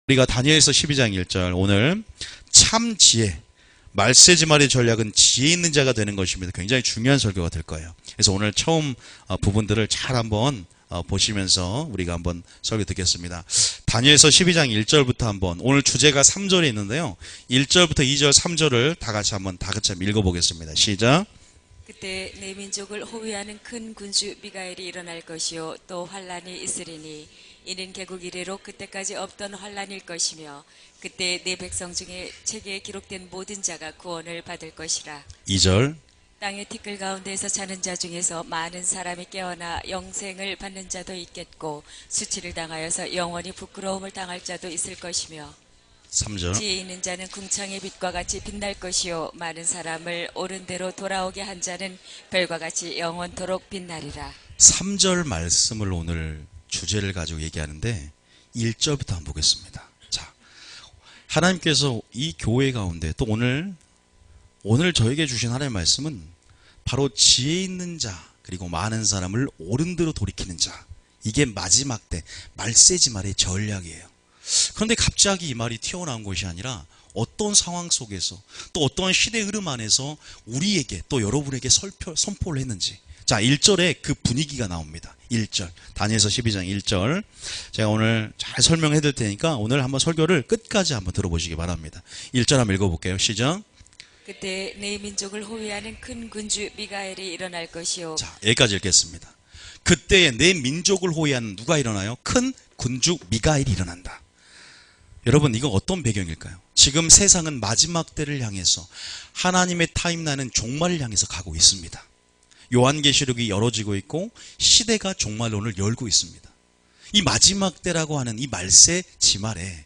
우리가 다니엘서 12장 1절 오늘 참 지혜 말세지말의 전략은 지혜 있는 자가 되는 것입니다. 굉장히 중요한 설교가 될 거예요. 그래서 오늘 처음 부분들을 잘 한번 보시면서 우리가 한번 설교 듣겠습니다. 다니엘서 12장 1절부터 한번 오늘 주제가 3절에 있는데요. 1절부터 2절 3절을 다 같이 한번 읽어보겠습니다. 시작. 그때 내 민족을 호위하는 큰 군주 미가엘이 일어날 것이요 또 환란이 있으리니 이는 개국 이래로 그때까지 없던 환란일 것이며 그때 내 백성 중에 책에 기록된 모든 자가 구원을 받을 것이라. 2절. 땅의 티끌 가운데에서 자는 자 중에서 많은 사람이 깨어나 영생을 받는 자도 있겠고 수치를 당하여서 영원히 부끄러움을 당할 자도 있을 것이며 3절. 지혜 있는 자는 궁창의 빛과 같이 빛날 것이요 많은 사람을 옳은 대로 돌아오게 한 자는 별과 같이 영원토록 빛나리라. 3절 말씀을 오늘 주제를 가지고 얘기하는데 1절부터 한번 보겠습니다. 자, 하나님께서 이 교회 가운데 또 오늘 저에게 주신 하나님의 말씀은 바로 지혜 있는 자 그리고 많은 사람을 옳은 대로 돌이키는 자, 이게 마지막 때 말세지말의 전략이에요. 그런데 갑자기 이 말이 튀어나온 것이 아니라 어떤 상황 속에서 또 어떤 시대 흐름 안에서 우리에게 또 여러분에게 선포를 했는지, 자 1절에 그 분위기가 나옵니다. 1절 다니엘서 12장 1절 제가 오늘 잘 설명해 드릴 테니까 오늘 한번 설교를 끝까지 한번 들어보시기 바랍니다. 1절 한번 읽어볼게요. 시작. 그때 내 민족을 호위하는 큰 군주 미가엘이 일어날 것이요. 자, 여기까지 읽겠습니다. 그때에 내 민족을 호위하는 누가 일어나요? 큰 군주 미가엘이 일어난다. 여러분, 이거 어떤 배경일까요? 지금 세상은 마지막 때를 향해서 하나님의 타임라인은 종말을 향해서 가고 있습니다. 요한계시록이 열어지고 있고 시대가 종말론을 열고 있습니다. 이 마지막 때라고 하는 이 말세 지말에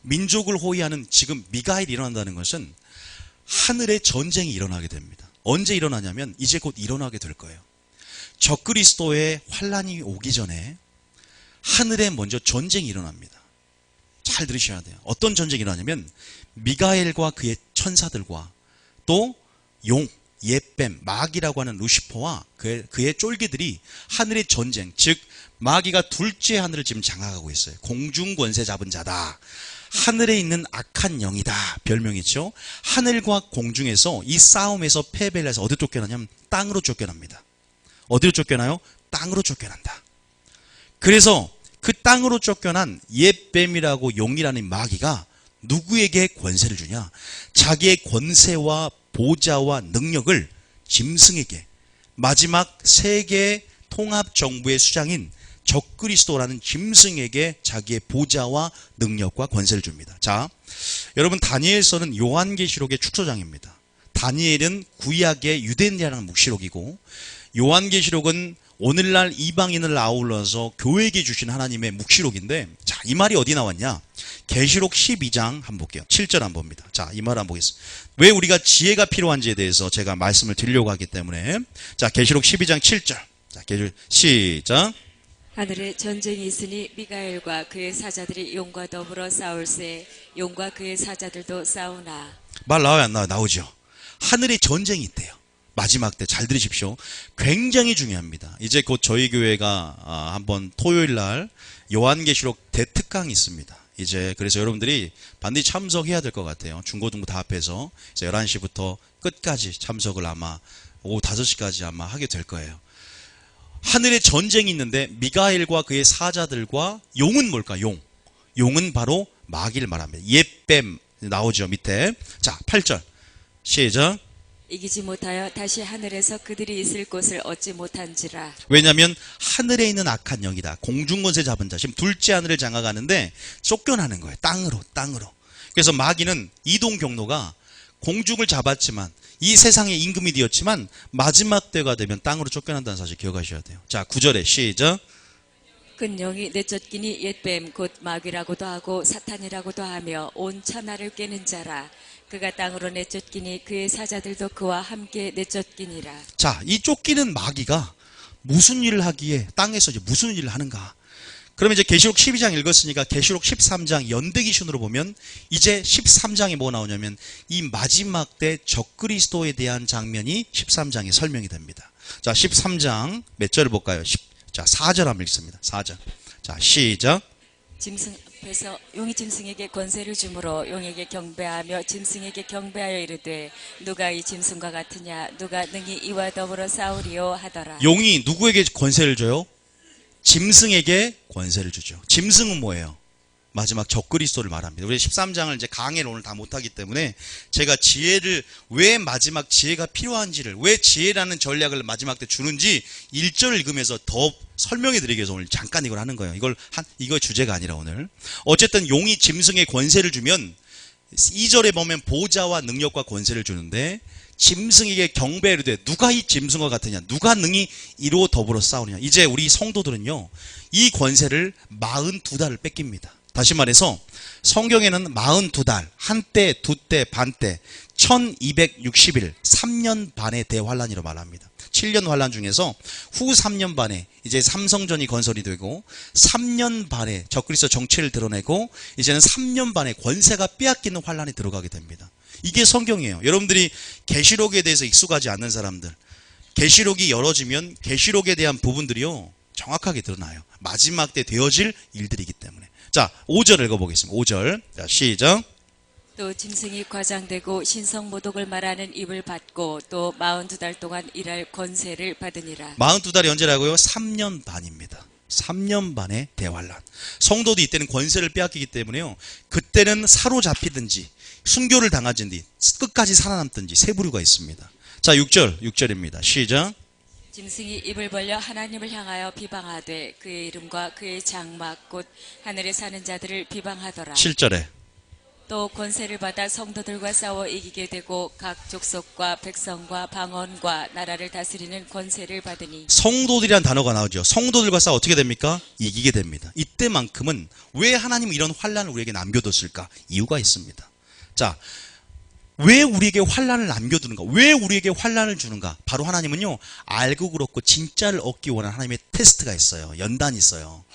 민족을 호위하는 지금 미가엘이 일어난다는 것은 하늘의 전쟁이 일어나게 됩니다. 언제 일어나냐면 이제 곧 일어나게 될 거예요. 적그리스도의 환란이 오기 전에 하늘에 먼저 전쟁이 일어납니다. 잘 들으셔야 돼요. 어떤 전쟁이 일어나냐면 미가엘과 그의 천사들과 또 용, 옛뱀, 마귀라고 하는 루시퍼와 그의 쫄기들이 하늘의 전쟁, 즉 마귀가 둘째 하늘을 지금 장악하고 있어요. 공중권세 잡은 자다. 하늘에 있는 악한 영이다. 별명이죠. 하늘과 공중에서 이 싸움에서 패배를 해서 어디로 쫓겨나냐면 땅으로 쫓겨납니다. 어디로 쫓겨나요? 땅으로 쫓겨난다. 그래서 그 땅으로 쫓겨난 옛뱀이라고 용이라는 마귀가 누구에게 권세를 주냐? 자기의 권세와 보좌와 능력을 짐승에게, 마지막 세계 통합정부의 수장인 적그리스도라는 짐승에게 자기의 보좌와 능력과 권세를 줍니다. 자, 여러분 다니엘서는 요한계시록의 축소장입니다. 다니엘은 구약의 유대인이라는 묵시록이고 요한계시록은 오늘날 이방인을 아울러서 교회에게 주신 하나님의 묵시록인데, 자, 이 말이 어디 나왔냐? 계시록 12장 한번 볼게요. 7절 한번 봅니다. 자, 이 말 한번 보겠습니다. 왜 우리가 지혜가 필요한지에 대해서 제가 말씀을 드리려고 하기 때문에, 자, 계시록 12장 7절. 자, 시작. 하늘에 전쟁이 있으니 미가엘과 그의 사자들이 용과 더불어 싸울세 용과 그의 사자들도 싸우나. 말 나와요, 안 나와요? 나오죠. 하늘에 전쟁이 있대요. 마지막 때 잘 들으십시오. 굉장히 중요합니다. 이제 곧 저희 교회가 한번 토요일 날 요한계시록 대특강이 있습니다. 이제 그래서 여러분들이 반드시 참석해야 될 것 같아요. 중고등부 다 합해서 11시부터 끝까지 참석을 아마 오후 5시까지 아마 하게 될 거예요. 하늘에 전쟁이 있는데 미가엘과 그의 사자들과 용은 뭘까? 용은 바로 마귀를 말합니다. 옛뱀 나오죠, 밑에. 자, 8절 시작. 이기지 못하여 다시 하늘에서 그들이 있을 곳을 얻지 못한지라. 왜냐하면 하늘에 있는 악한 영이다. 공중권세 잡은 자. 지금 둘째 하늘을 장악하는데 쫓겨나는 거예요. 땅으로. 그래서 마귀는 이동 경로가 공중을 잡았지만 이 세상의 임금이 되었지만 마지막 때가 되면 땅으로 쫓겨난다는 사실 기억하셔야 돼요. 자, 9절에 시작. 큰 영이 내쫓기니 옛뱀 곧 마귀라고도 하고 사탄이라고도 하며 온 천하를 꿰는 자라. 그가 땅으로 내쫓기니 그의 사자들도 그와 함께 내쫓기니라. 자, 이 쫓기는 마귀가 무슨 일을 하기에 땅에서 이제 무슨 일을 하는가? 그러면 이제 계시록 12장 읽었으니까 계시록 13장 연대기준으로 보면 이제 13장에 뭐 나오냐면 이 마지막 때 적그리스도에 대한 장면이 13장에 설명이 됩니다. 자, 13장 몇 절을 볼까요? 자, 4절 한번 읽습니다. 4절. 자, 시작. 짐승 앞에서 용이 짐승에게 권세를 주므로 용에게 경배하며 짐승에게 경배하여 이르되 누가 이 짐승과 같으냐 누가 능히 이와 더불어 싸우리요 하더라. 용이 누구에게 권세를 줘요? 짐승에게 권세를 주죠. 짐승은 뭐예요? 마지막 적그리스도를 말합니다. 우리 13장을 이제 강해를 오늘 다 못하기 때문에 제가 지혜를 왜 마지막 지혜가 필요한지를 왜 지혜라는 전략을 마지막 때 주는지 1절을 읽으면서 더 설명해 드리기 위해서 오늘 잠깐 이걸 하는 거예요. 이거 주제가 아니라 오늘. 어쨌든 용이 짐승에 권세를 주면 2절에 보면 보좌와 능력과 권세를 주는데 짐승에게 경배를 돼 누가 이 짐승과 같으냐 누가 능히 이로 더불어 싸우느냐. 이제 우리 성도들은요 이 권세를 42달을 뺏깁니다. 다시 말해서 성경에는 42달, 한때, 두때, 반때, 1260일, 3년 반의 대환란이라고 말합니다. 7년 환란 중에서 후 3년 반에 이제 삼성전이 건설이 되고 3년 반에 적그리스도 정체를 드러내고 이제는 3년 반에 권세가 빼앗기는 환란이 들어가게 됩니다. 이게 성경이에요. 여러분들이 계시록에 대해서 익숙하지 않는 사람들, 계시록이 열어지면 계시록에 대한 부분들이요 정확하게 드러나요. 마지막 때 되어질 일들이기 때문에. 자, 5절 읽어보겠습니다. 5절. 자, 시작. 또 짐승이 과장되고 신성모독을 말하는 입을 받고 또 42달 동안 일할 권세를 받으니라. 42달이 언제라고요? 3년 반입니다. 3년 반의 대환란. 성도도 이때는 권세를 빼앗기기 때문에요. 그때는 사로잡히든지 순교를 당하든지 끝까지 살아남든지 세 부류가 있습니다. 자, 6절입니다. 시작. 짐승이 입을 벌려 하나님을 향하여 비방하되 그의 이름과 그의 장막 곧 하늘에 사는 자들을 비방하더라. 7절에 또 권세를 받아 성도들과 싸워 이기게 되고 각 족속과 백성과 방언과 나라를 다스리는 권세를 받으니. 성도들이란 단어가 나오죠. 성도들과 싸워 어떻게 됩니까? 이기게 됩니다. 이때만큼은 왜 하나님은 이런 환란을 우리에게 남겨뒀을까? 이유가 있습니다. 자, 왜 우리에게 환란을 남겨두는가? 왜 우리에게 환란을 주는가? 바로 하나님은요 알고 그렇고 진짜를 얻기 원하는 하나님의 테스트가 있어요. 연단이 있어요.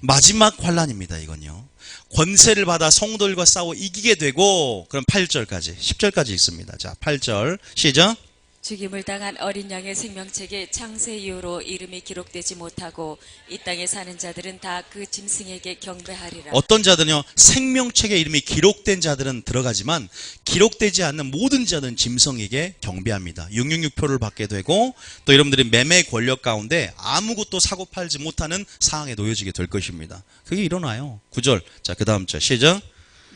마지막 환란입니다. 이건요 권세를 받아 성도들과 싸워 이기게 되고. 그럼 8절까지 10절까지 읽습니다. 자, 8절 시작. 죽임을 당한 어린 양의 생명책에 창세 이후로 이름이 기록되지 못하고 이 땅에 사는 자들은 다 그 짐승에게 경배하리라. 어떤 자들은요 생명책에 이름이 기록된 자들은 들어가지만 기록되지 않는 모든 자들은 짐승에게 경배합니다. 666표를 받게 되고 또 여러분들이 매매 권력 가운데 아무것도 사고 팔지 못하는 상황에 놓여지게 될 것입니다. 그게 일어나요. 9절. 자, 그 다음 절 시작.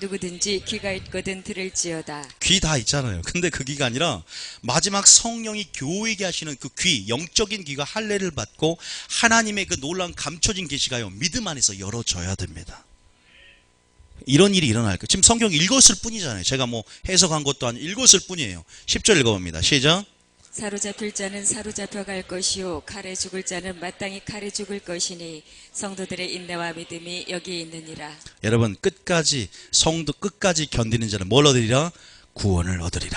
누구든지 귀가 있거든 들을지어다. 귀 다 있잖아요. 근데 그 귀가 아니라 마지막 성령이 교회에게 하시는 그 귀, 영적인 귀가 할례를 받고 하나님의 그 놀라운 감춰진 계시가요 믿음 안에서 열어져야 됩니다. 이런 일이 일어날 거예요. 지금 성경 읽었을 뿐이잖아요. 제가 뭐 해석한 것도 아니고 읽었을 뿐이에요. 10절 읽어봅니다. 시작. 사로잡힐 자는 사로잡혀 갈 것이요 칼에 죽을 자는 마땅히 칼에 죽을 것이니 성도들의 인내와 믿음이 여기 있느니라. 여러분 끝까지 성도 끝까지 견디는 자는 뭘 얻으리라? 구원을 얻으리라.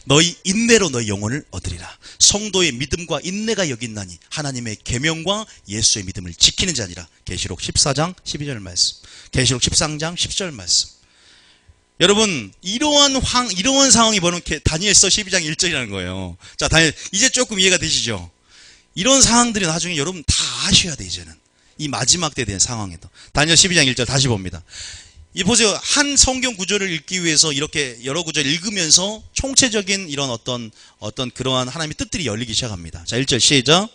너희 인내로 너희 영혼을 얻으리라. 성도의 믿음과 인내가 여기 있나니 하나님의 계명과 예수의 믿음을 지키는 자니라. 계시록 14장 12절 말씀, 계시록 13장 10절 말씀. 여러분 이러한 상황이 뭐는 다니엘서 12장 1절이라는 거예요. 자, 다니엘 이제 조금 이해가 되시죠? 이런 상황들이 나중에 여러분 다 아셔야 돼. 이제는 이 마지막 때에 대한 상황에도. 다니엘 12장 1절 다시 봅니다. 이 보세요. 한 성경 구절을 읽기 위해서 이렇게 여러 구절 읽으면서 총체적인 이런 어떤 그러한 하나님의 뜻들이 열리기 시작합니다. 자, 1절 시작.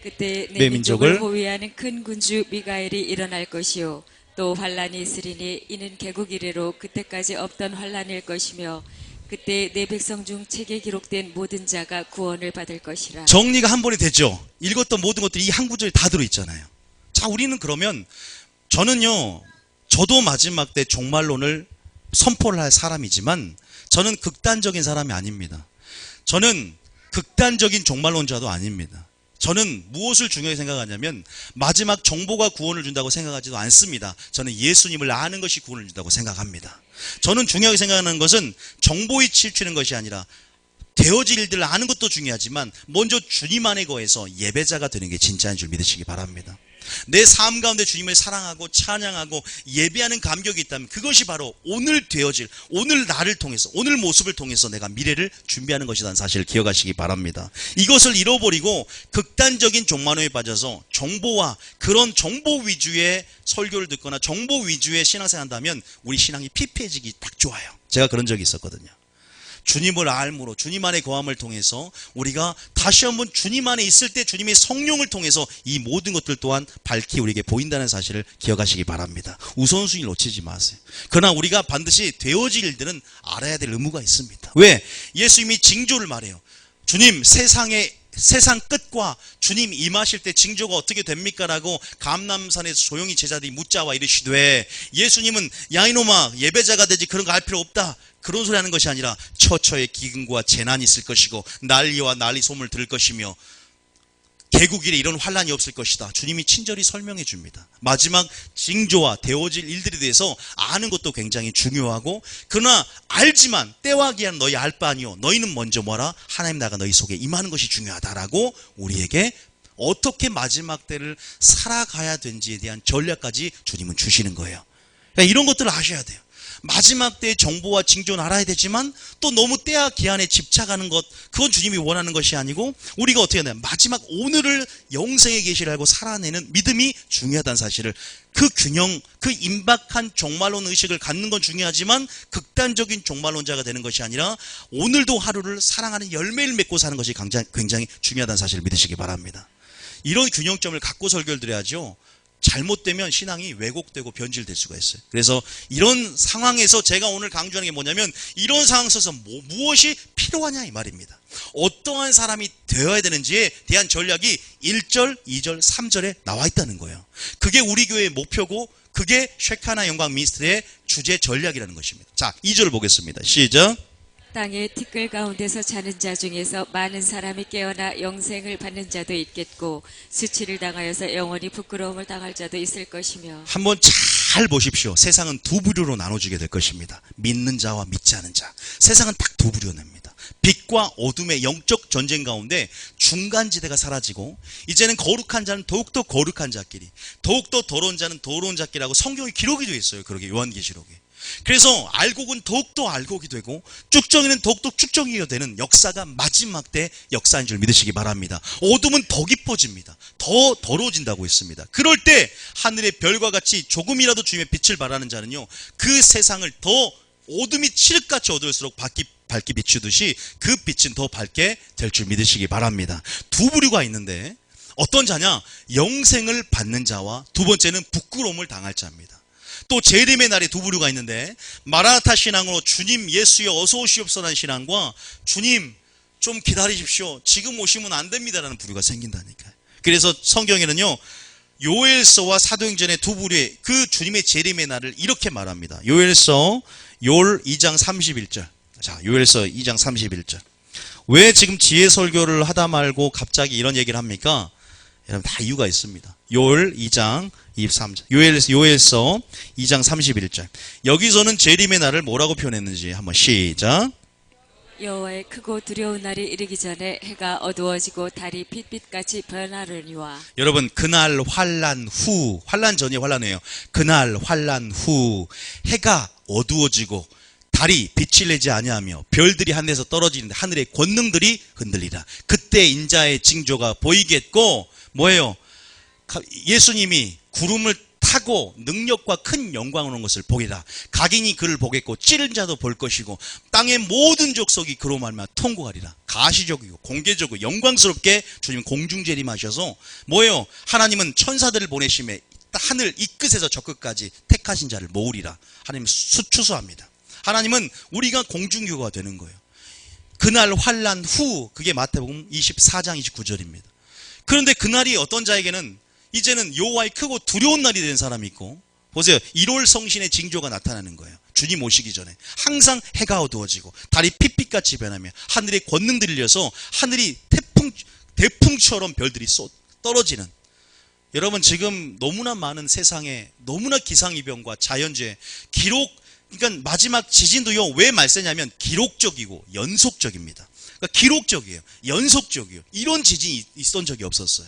그때 내 민족을 호위하는 큰 군주 미가엘이 일어날 것이요 또 환란이 있으리니 이는 개국 이래로 그때까지 없던 환란일 것이며 그때 내 백성 중 책에 기록된 모든 자가 구원을 받을 것이라. 정리가 한 번에 됐죠. 읽었던 모든 것들이 이 한 구절에 다 들어있잖아요. 자, 우리는 그러면 저도 마지막 때 종말론을 선포를 할 사람이지만 저는 극단적인 사람이 아닙니다. 저는 극단적인 종말론자도 아닙니다. 저는 무엇을 중요하게 생각하냐면 마지막 정보가 구원을 준다고 생각하지도 않습니다. 저는 예수님을 아는 것이 구원을 준다고 생각합니다. 저는 중요하게 생각하는 것은 정보에 치우치는 것이 아니라 되어질 일들을 아는 것도 중요하지만 먼저 주님 안에 거해서 예배자가 되는 게 진짜인 줄 믿으시기 바랍니다. 내 삶 가운데 주님을 사랑하고 찬양하고 예배하는 감격이 있다면 그것이 바로 오늘 되어질, 오늘 나를 통해서, 오늘 모습을 통해서 내가 미래를 준비하는 것이라는 사실을 기억하시기 바랍니다. 이것을 잃어버리고 극단적인 종말론에 빠져서 정보와 그런 정보 위주의 설교를 듣거나 정보 위주의 신앙생활 한다면 우리 신앙이 피폐해지기 딱 좋아요. 제가 그런 적이 있었거든요. 주님을 알므로 주님 안에 거함을 통해서 우리가 다시 한번 주님 안에 있을 때 주님의 성령을 통해서 이 모든 것들 또한 밝히 우리에게 보인다는 사실을 기억하시기 바랍니다. 우선순위를 놓치지 마세요. 그러나 우리가 반드시 되어질 일들은 알아야 될 의무가 있습니다. 왜? 예수님이 징조를 말해요. 주님, 세상 끝과 주님 임하실 때 징조가 어떻게 됩니까? 라고 감람산에서 조용히 제자들이 묻자와 이르시되, 예수님은 야 이놈아 예배자가 되지 그런 거 할 필요 없다, 그런 소리 하는 것이 아니라 처처의 기근과 재난이 있을 것이고 난리와 난리 소문을 들을 것이며 개국일에 이런 환란이 없을 것이다. 주님이 친절히 설명해 줍니다. 마지막 징조와 되어질 일들에 대해서 아는 것도 굉장히 중요하고, 그러나 알지만 때와 기한 너희 알 바 아니요 너희는 먼저 뭐라? 하나님 나가 너희 속에 임하는 것이 중요하다라고 우리에게 어떻게 마지막 때를 살아가야 되는지에 대한 전략까지 주님은 주시는 거예요. 그러니까 이런 것들을 아셔야 돼요. 마지막 때의 정보와 징조는 알아야 되지만 또 너무 때와 기한에 집착하는 것, 그건 주님이 원하는 것이 아니고 우리가 어떻게 해야 되나, 마지막 오늘을 영생의 계시를 알고 살아내는 믿음이 중요하다는 사실을, 그 균형, 그 임박한 종말론 의식을 갖는 건 중요하지만 극단적인 종말론자가 되는 것이 아니라 오늘도 하루를 사랑하는 열매를 맺고 사는 것이 굉장히 중요하다는 사실을 믿으시기 바랍니다. 이런 균형점을 갖고 설교를 드려야죠. 잘못되면 신앙이 왜곡되고 변질될 수가 있어요. 그래서 이런 상황에서 제가 오늘 강조하는 게 뭐냐면, 이런 상황 속에서 무엇이 필요하냐 이 말입니다. 어떠한 사람이 되어야 되는지에 대한 전략이 1절, 2절, 3절에 나와 있다는 거예요. 그게 우리 교회의 목표고 그게 쉐카나 영광 미니스트리의 주제 전략이라는 것입니다. 자, 2절을 보겠습니다. 시작. 땅의 티끌 가운데서 자는 자 중에서 많은 사람이 깨어나 영생을 받는 자도 있겠고 수치를 당하여서 영원히 부끄러움을 당할 자도 있을 것이며. 한번 잘 보십시오. 세상은 두 부류로 나눠지게 될 것입니다. 믿는 자와 믿지 않은 자. 세상은 딱 두 부류입니다. 빛과 어둠의 영적 전쟁 가운데 중간지대가 사라지고 이제는 거룩한 자는 더욱더 거룩한 자끼리, 더욱더 더러운 자는 더러운 자끼리라고 성경에 기록이 되어 있어요. 그러게 요한계시록에. 그래서 알곡은 더욱더 알곡이 되고 쭉정이는 더욱더 쭉정이가 되는 역사가 마지막 때 역사인 줄 믿으시기 바랍니다. 어둠은 더 깊어집니다. 더 더러워진다고 했습니다. 그럴 때 하늘의 별과 같이 조금이라도 주님의 빛을 발하는 자는요, 그 세상을 더 어둠이 칠흑같이 어두울수록 밝게 비추듯이 그 빛은 더 밝게 될 줄 믿으시기 바랍니다. 두 부류가 있는데 어떤 자냐? 영생을 받는 자와 두 번째는 부끄러움을 당할 자입니다. 또 재림의 날에 두 부류가 있는데, 마라나타 신앙으로 주님 예수여 어서 오시옵소서라는 신앙과 주님 좀 기다리십시오, 지금 오시면 안 됩니다라는 부류가 생긴다니까요. 그래서 성경에는요, 요엘서와 사도행전의 두 부류의 그 주님의 재림의 날을 이렇게 말합니다. 요엘서 2장 31절. 자, 요엘서 2장 31절. 왜 지금 지혜 설교를 하다 말고 갑자기 이런 얘기를 합니까? 여러분 다 이유가 있습니다. 요엘 2장 23절. 요엘서 2장 31절. 여기서는 재림의 날을 뭐라고 표현했는지 한번 시작. 여호와의 크고 두려운 날이 이르기 전에 해가 어두워지고 달이 빛빛같이 변하려니와. 여러분, 그날 환란 후, 환란 전이 환란이에요. 그날 환란 후 해가 어두워지고 달이 빛을 내지 아니하며 별들이 하늘에서 떨어지는데 하늘의 권능들이 흔들리라. 그때 인자의 징조가 보이겠고, 뭐예요? 예수님이 구름을 타고 능력과 큰 영광을 오는 것을 보리라. 각인이 그를 보겠고 찌른 자도 볼 것이고 땅의 모든 족속이 그로 말미암아 통곡하리라. 가시적이고 공개적이고 영광스럽게 주님 공중재림하셔서, 뭐예요? 하나님은 천사들을 보내심에 하늘 이 끝에서 저 끝까지 택하신 자를 모으리라. 하나님 추수합니다. 하나님은 우리가 공중교가 되는 거예요. 그날 환란 후, 그게 마태복음 24장 29절입니다. 그런데 그날이 어떤 자에게는 이제는 여호와의 크고 두려운 날이 된 사람이 있고, 보세요, 1월 성신의 징조가 나타나는 거예요. 주님 오시기 전에 항상 해가 어두워지고 달이 핏빛같이 변하며 하늘의 권능들이 들려서 하늘이 대풍처럼 별들이 떨어지는. 여러분, 지금 너무나 많은 세상에 너무나 기상이변과 자연재해, 그러니까 마지막 지진도요, 왜 말세냐면 기록적이고 연속적입니다. 그러니까 기록적이에요. 연속적이에요. 이런 지진이 있었던 적이 없었어요.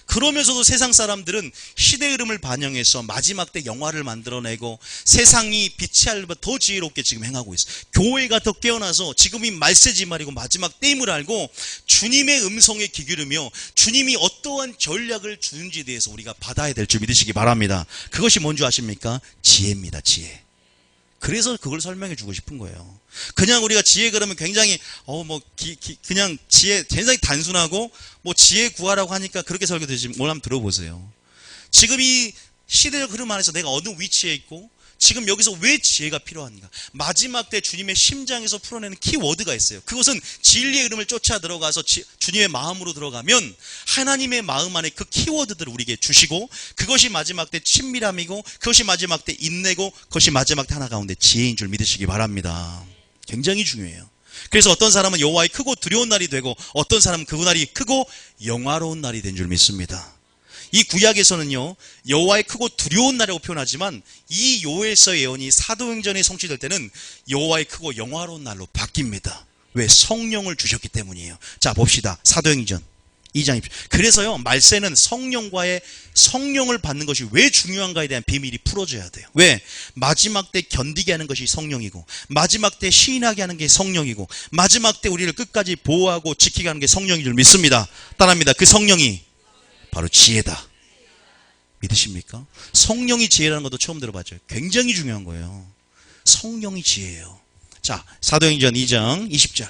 그러면서도 세상 사람들은 시대 흐름을 반영해서 마지막 때 영화를 만들어내고 세상이 빛이 알바 더 지혜롭게 지금 행하고 있어요. 교회가 더 깨어나서 지금이 말세지 말이고 마지막 때임을 알고 주님의 음성에 귀 기울이며 주님이 어떠한 전략을 주는지에 대해서 우리가 받아야 될 줄 믿으시기 바랍니다. 그것이 뭔지 아십니까? 지혜입니다. 지혜. 그래서 그걸 설명해 주고 싶은 거예요. 그냥 우리가 지혜 그러면 굉장히 그냥 지혜 굉장히 단순하고 지혜 구하라고 하니까 그렇게 설교되지 뭘 한번 들어보세요. 지금 이 시대적 흐름 안에서 내가 어느 위치에 있고 지금 여기서 왜 지혜가 필요한가? 마지막 때 주님의 심장에서 풀어내는 키워드가 있어요. 그것은 진리의 흐름을 쫓아 들어가서 주님의 마음으로 들어가면 하나님의 마음 안에 그 키워드들을 우리에게 주시고 그것이 마지막 때 친밀함이고 그것이 마지막 때 인내고 그것이 마지막 때 하나 가운데 지혜인 줄 믿으시기 바랍니다. 굉장히 중요해요. 그래서 어떤 사람은 여호와의 크고 두려운 날이 되고 어떤 사람은 그 날이 크고 영화로운 날이 된 줄 믿습니다. 이 구약에서는요 여호와의 크고 두려운 날이라고 표현하지만 이 요엘서의 예언이 사도행전에 성취될 때는 여호와의 크고 영화로운 날로 바뀝니다. 왜? 성령을 주셨기 때문이에요. 자 봅시다. 사도행전 2장. 그래서요 말세는 성령을 받는 것이 왜 중요한가에 대한 비밀이 풀어져야 돼요. 왜? 마지막 때 견디게 하는 것이 성령이고 마지막 때 시인하게 하는 게 성령이고 마지막 때 우리를 끝까지 보호하고 지키게 하는 게 성령인 줄 믿습니다. 따라합니다. 그 성령이 바로 지혜다. 믿으십니까? 성령이 지혜라는 것도 처음 들어봤죠. 굉장히 중요한 거예요. 성령이 지혜예요. 자, 사도행전 2장 20절.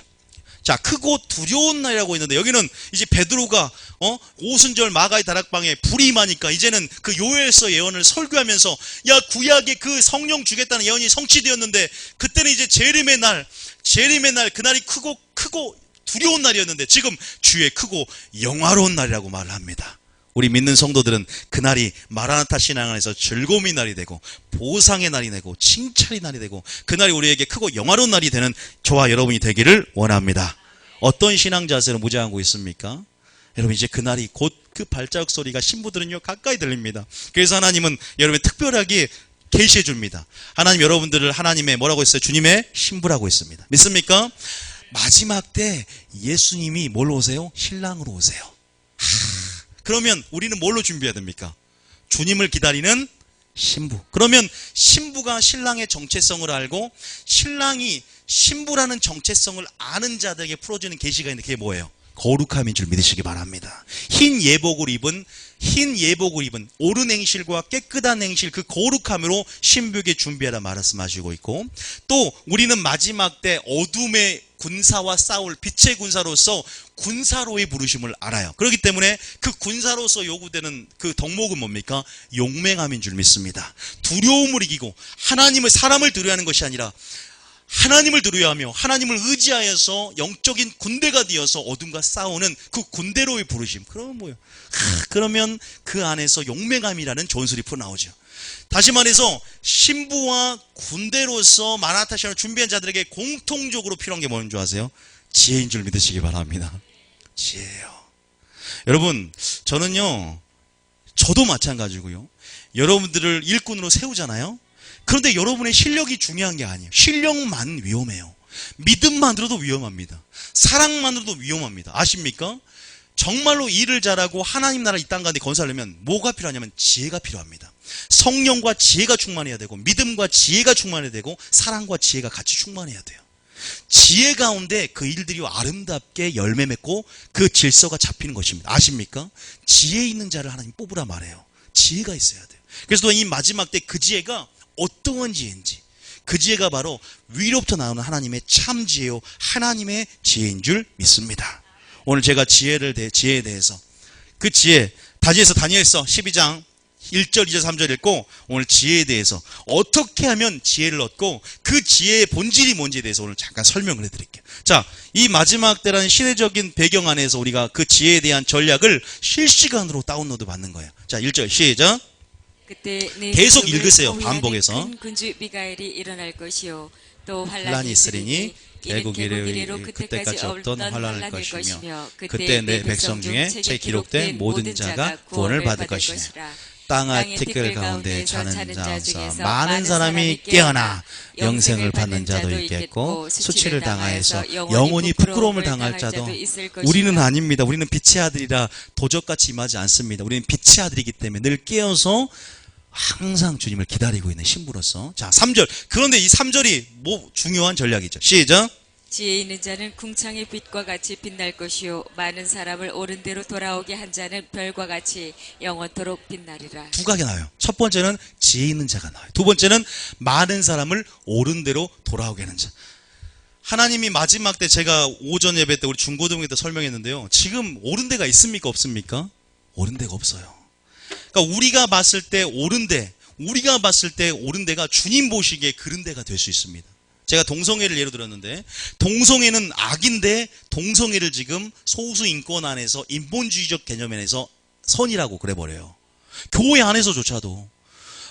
자, 크고 두려운 날이라고 있는데 여기는 이제 베드로가 오순절 마가의 다락방에 불이 임하니까 이제는 그 요엘서 예언을 설교하면서 야 구약에 그 성령 주겠다는 예언이 성취되었는데 그때는 이제 재림의 날 그날이 크고 두려운 날이었는데 지금 주의 크고 영화로운 날이라고 말을 합니다. 우리 믿는 성도들은 그날이 마라나타 신앙 안에서 즐거움의 날이 되고 보상의 날이 되고 칭찬의 날이 되고 그날이 우리에게 크고 영화로운 날이 되는 저와 여러분이 되기를 원합니다. 어떤 신앙 자세로 무장하고 있습니까? 여러분 이제 그날이 곧 그 발자국 소리가 신부들은요 가까이 들립니다. 그래서 하나님은 여러분 특별하게 계시해 줍니다. 하나님 여러분들을 하나님의 뭐라고 했어요? 주님의 신부라고 했습니다. 믿습니까? 마지막 때 예수님이 뭘로 오세요? 신랑으로 오세요. 그러면 우리는 뭘로 준비해야 됩니까? 주님을 기다리는 신부. 그러면 신부가 신랑의 정체성을 알고 신랑이 신부라는 정체성을 아는 자들에게 풀어주는 계시가 있는데 그게 뭐예요? 거룩함인 줄 믿으시기 바랍니다. 흰 예복을 입은 옳은 행실과 깨끗한 행실 그 거룩함으로 신부에게 준비하라 말씀하시고 있고 또 우리는 마지막 때 어둠의 군사와 싸울 빛의 군사로서 군사로의 부르심을 알아요. 그렇기 때문에 그 군사로서 요구되는 그 덕목은 뭡니까? 용맹함인 줄 믿습니다. 두려움을 이기고 사람을 두려워하는 것이 아니라 하나님을 두려워하며 하나님을 의지하여서 영적인 군대가 되어서 어둠과 싸우는 그 군대로의 부르심. 그러면 뭐예요? 그러면 그 안에서 용맹함이라는 전술이 풀어나오죠. 다시 말해서 신부와 군대로서 마라나타 신앙을 준비한 자들에게 공통적으로 필요한 게 뭔지 아세요? 지혜인 줄 믿으시기 바랍니다. 지혜예요. 여러분 저는요 저도 마찬가지고요 여러분들을 일꾼으로 세우잖아요. 그런데 여러분의 실력이 중요한 게 아니에요. 실력만 위험해요. 믿음만으로도 위험합니다. 사랑만으로도 위험합니다. 아십니까? 정말로 일을 잘하고 하나님 나라 이 땅 가운데 건설하려면 뭐가 필요하냐면 지혜가 필요합니다. 성령과 지혜가 충만해야 되고 믿음과 지혜가 충만해야 되고 사랑과 지혜가 같이 충만해야 돼요. 지혜 가운데 그 일들이 아름답게 열매 맺고 그 질서가 잡히는 것입니다. 아십니까? 지혜 있는 자를 하나님 뽑으라 말해요. 지혜가 있어야 돼요. 그래서 또 이 마지막 때 그 지혜가 어떠한 지혜인지 그 지혜가 바로 위로부터 나오는 하나님의 참 지혜요 하나님의 지혜인 줄 믿습니다. 오늘 제가 지혜에 대해서 그 지혜 다니엘서 12장 1절 2절 3절 읽고 오늘 지혜에 대해서 어떻게 하면 지혜를 얻고 그 지혜의 본질이 뭔지에 대해서 오늘 잠깐 설명을 해드릴게요. 자, 이 마지막 때라는 시대적인 배경 안에서 우리가 그 지혜에 대한 전략을 실시간으로 다운로드 받는 거예요. 자, 1절 시작. 그때 계속 읽으세요. 반복해서. 큰 군주 미가엘이 일어날 것이요 또 환란이 있으리니 개국 이래로 그때까지 없던 환란일 것이며 그때 내 백성 중에 제 기록된 모든 자가 구원을 받을 것이며 땅의 티끌 가운데 자는 자 중에서 많은 사람이 깨어나 영생을 받는 자도 있겠고 수치를 당하여서 영원히 부끄러움을 당할 자도. 우리는 아닙니다. 우리는 빛의 아들이라 도적같이 임하지 않습니다. 우리는 빛의 아들이기 때문에 늘 깨어서 항상 주님을 기다리고 있는 신부로서. 자, 3절. 그런데 이 3절이 뭐 중요한 전략이죠. 시작. 지혜 있는 자는 궁창의 빛과 같이 빛날 것이요 많은 사람을 옳은 대로 돌아오게 한 자는 별과 같이 영원토록 빛나리라. 두 가지가 나와요. 첫 번째는 지혜 있는 자가 나와요. 두 번째는 많은 사람을 옳은 대로 돌아오게 하는 자. 하나님이 마지막 때, 제가 오전 예배 때 우리 중고등부 때 설명했는데요. 지금 옳은 데가 있습니까 없습니까? 옳은 데가 없어요. 그러니까 우리가 봤을 때 옳은 데가 주님 보시기에 그른 데가 될 수 있습니다. 제가 동성애를 예로 들었는데, 동성애는 악인데 동성애를 지금 소수 인권 안에서 인본주의적 개념 안에서 선이라고 그래버려요. 교회 안에서조차도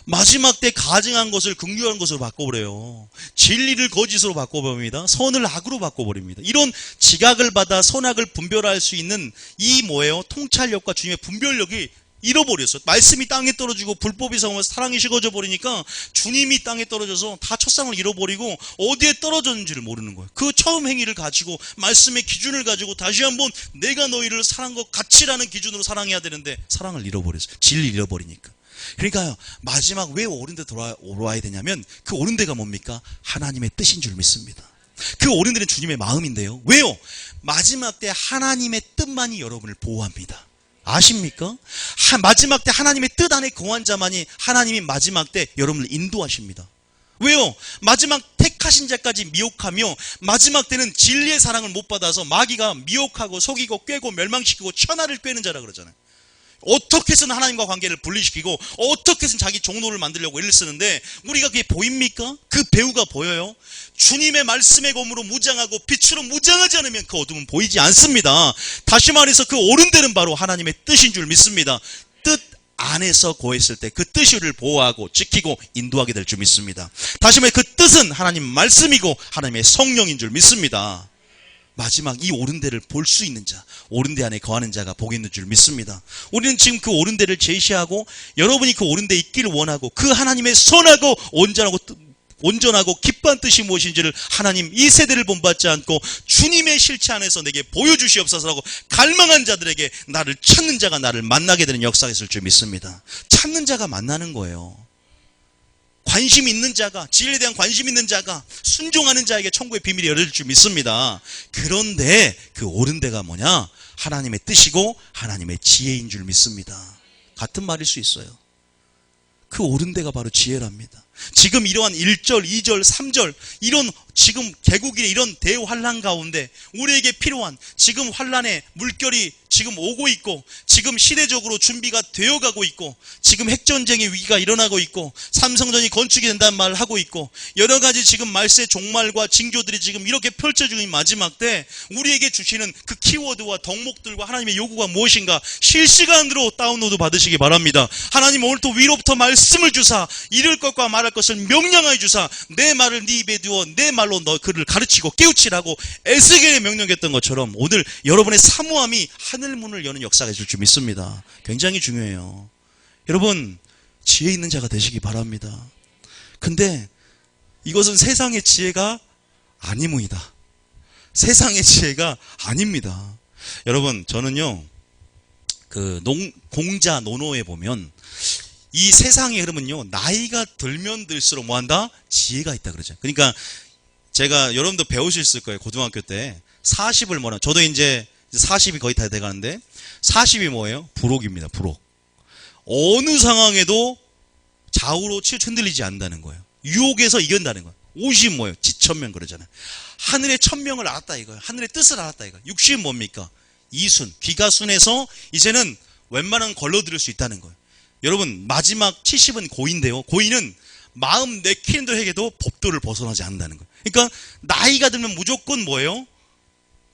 마지막 때 가증한 것을 긍휼한 것으로 바꿔버려요. 진리를 거짓으로 바꿔버립니다. 선을 악으로 바꿔버립니다. 이런 지각을 받아 선악을 분별할 수 있는 이 뭐예요? 통찰력과 주님의 분별력이 잃어버렸어요. 말씀이 땅에 떨어지고 불법이 성하면서 사랑이 식어져 버리니까 주님이 땅에 떨어져서 다 첫상을 잃어버리고 어디에 떨어졌는지를 모르는 거예요. 그 처음 행위를 가지고 말씀의 기준을 가지고 다시 한번 내가 너희를 사랑한 것 같이라는 기준으로 사랑해야 되는데 사랑을 잃어버렸어요. 진리를 잃어버리니까. 그러니까요, 마지막 왜 옳은 데 돌아와야 되냐면 그 옳은 데가 뭡니까? 하나님의 뜻인 줄 믿습니다. 그 옳은 데는 주님의 마음인데요. 왜요? 마지막 때 하나님의 뜻만이 여러분을 보호합니다. 아십니까? 마지막 때 하나님의 뜻 안에 거한 자만이 하나님이 마지막 때 여러분을 인도하십니다. 왜요? 마지막 택하신 자까지 미혹하며 마지막 때는 진리의 사랑을 못 받아서 마귀가 미혹하고 속이고 꿰고 멸망시키고 천하를 꿰는 자라 그러잖아요. 어떻게 해서는 하나님과 관계를 분리시키고 어떻게 해서는 자기 종로를 만들려고 애를 쓰는데 우리가 그게 보입니까? 그 배후가 보여요? 주님의 말씀의 검으로 무장하고 빛으로 무장하지 않으면 그 어둠은 보이지 않습니다. 다시 말해서 그 옳은 데는 바로 하나님의 뜻인 줄 믿습니다. 뜻 안에서 거했을 때 그 뜻을 보호하고 지키고 인도하게 될 줄 믿습니다. 다시 말해 그 뜻은 하나님 말씀이고 하나님의 성령인 줄 믿습니다. 마지막 이 옳은 데를 볼 수 있는 자, 옳은 데 안에 거하는 자가 복이 있는 줄 믿습니다. 우리는 지금 그 옳은 데를 제시하고 여러분이 그 옳은 데 있기를 원하고 그 하나님의 선하고 온전하고 기뻐한 뜻이 무엇인지를 하나님 이 세대를 본받지 않고 주님의 실체 안에서 내게 보여주시옵소서라고 갈망한 자들에게 나를 찾는 자가 나를 만나게 되는 역사가 있을 줄 믿습니다. 찾는 자가 만나는 거예요. 관심 있는 자가, 진리에 대한 관심 있는 자가 순종하는 자에게 천국의 비밀이 열릴 줄 믿습니다. 그런데 그 옳은 데가 뭐냐? 하나님의 뜻이고 하나님의 지혜인 줄 믿습니다. 같은 말일 수 있어요. 그 옳은 데가 바로 지혜랍니다. 지금 이러한 1절, 2절, 3절 이런 지금 개국일의 이런 대환란 가운데 우리에게 필요한 지금 환란의 물결이 지금 오고 있고 지금 시대적으로 준비가 되어가고 있고 지금 핵전쟁의 위기가 일어나고 있고 삼성전이 건축이 된다는 말을 하고 있고 여러 가지 지금 말세 종말과 징조들이 지금 이렇게 펼쳐지고 있는 마지막 때 우리에게 주시는 그 키워드와 덕목들과 하나님의 요구가 무엇인가 실시간으로 다운로드 받으시기 바랍니다. 하나님 오늘 또 위로부터 말씀을 주사 이룰 것과 말할 것을 명령하여 주사 내 말을 네 입에 두어 내 말로 너 그를 가르치고 깨우치라고 에스겔에 명령했던 것처럼 오늘 여러분의 사모함이 하늘문을 여는 역사가 있을 줄 믿습니다. 굉장히 중요해요. 여러분 지혜 있는 자가 되시기 바랍니다. 근데 이것은 세상의 지혜가 아니무이다. 세상의 지혜가 아닙니다. 여러분 저는요 그 공자 논어에 보면 이 세상의 흐름은요 나이가 들면 들수록 뭐한다? 지혜가 있다 그러죠. 그러니까 제가 여러분도 배우셨을 거예요. 고등학교 때 40을 뭐라 저도 이제 40이 거의 다 돼가는데 40이 뭐예요? 불옥입니다. 불옥. 어느 상황에도 좌우로 흔들리지 않는다는 거예요. 유혹에서 이긴다는 거예요. 50 뭐예요? 지천명 그러잖아요. 하늘의 천명을 알았다 이거예요. 하늘의 뜻을 알았다 이거예요. 60은 뭡니까? 이순. 귀가 순해서 이제는 웬만하면 걸러들일 수 있다는 거예요. 여러분 마지막 70은 고인데요. 고인은 마음 내키는 대로 해도 법도를 벗어나지 않는다는 거예요. 그러니까 나이가 들면 무조건 뭐예요?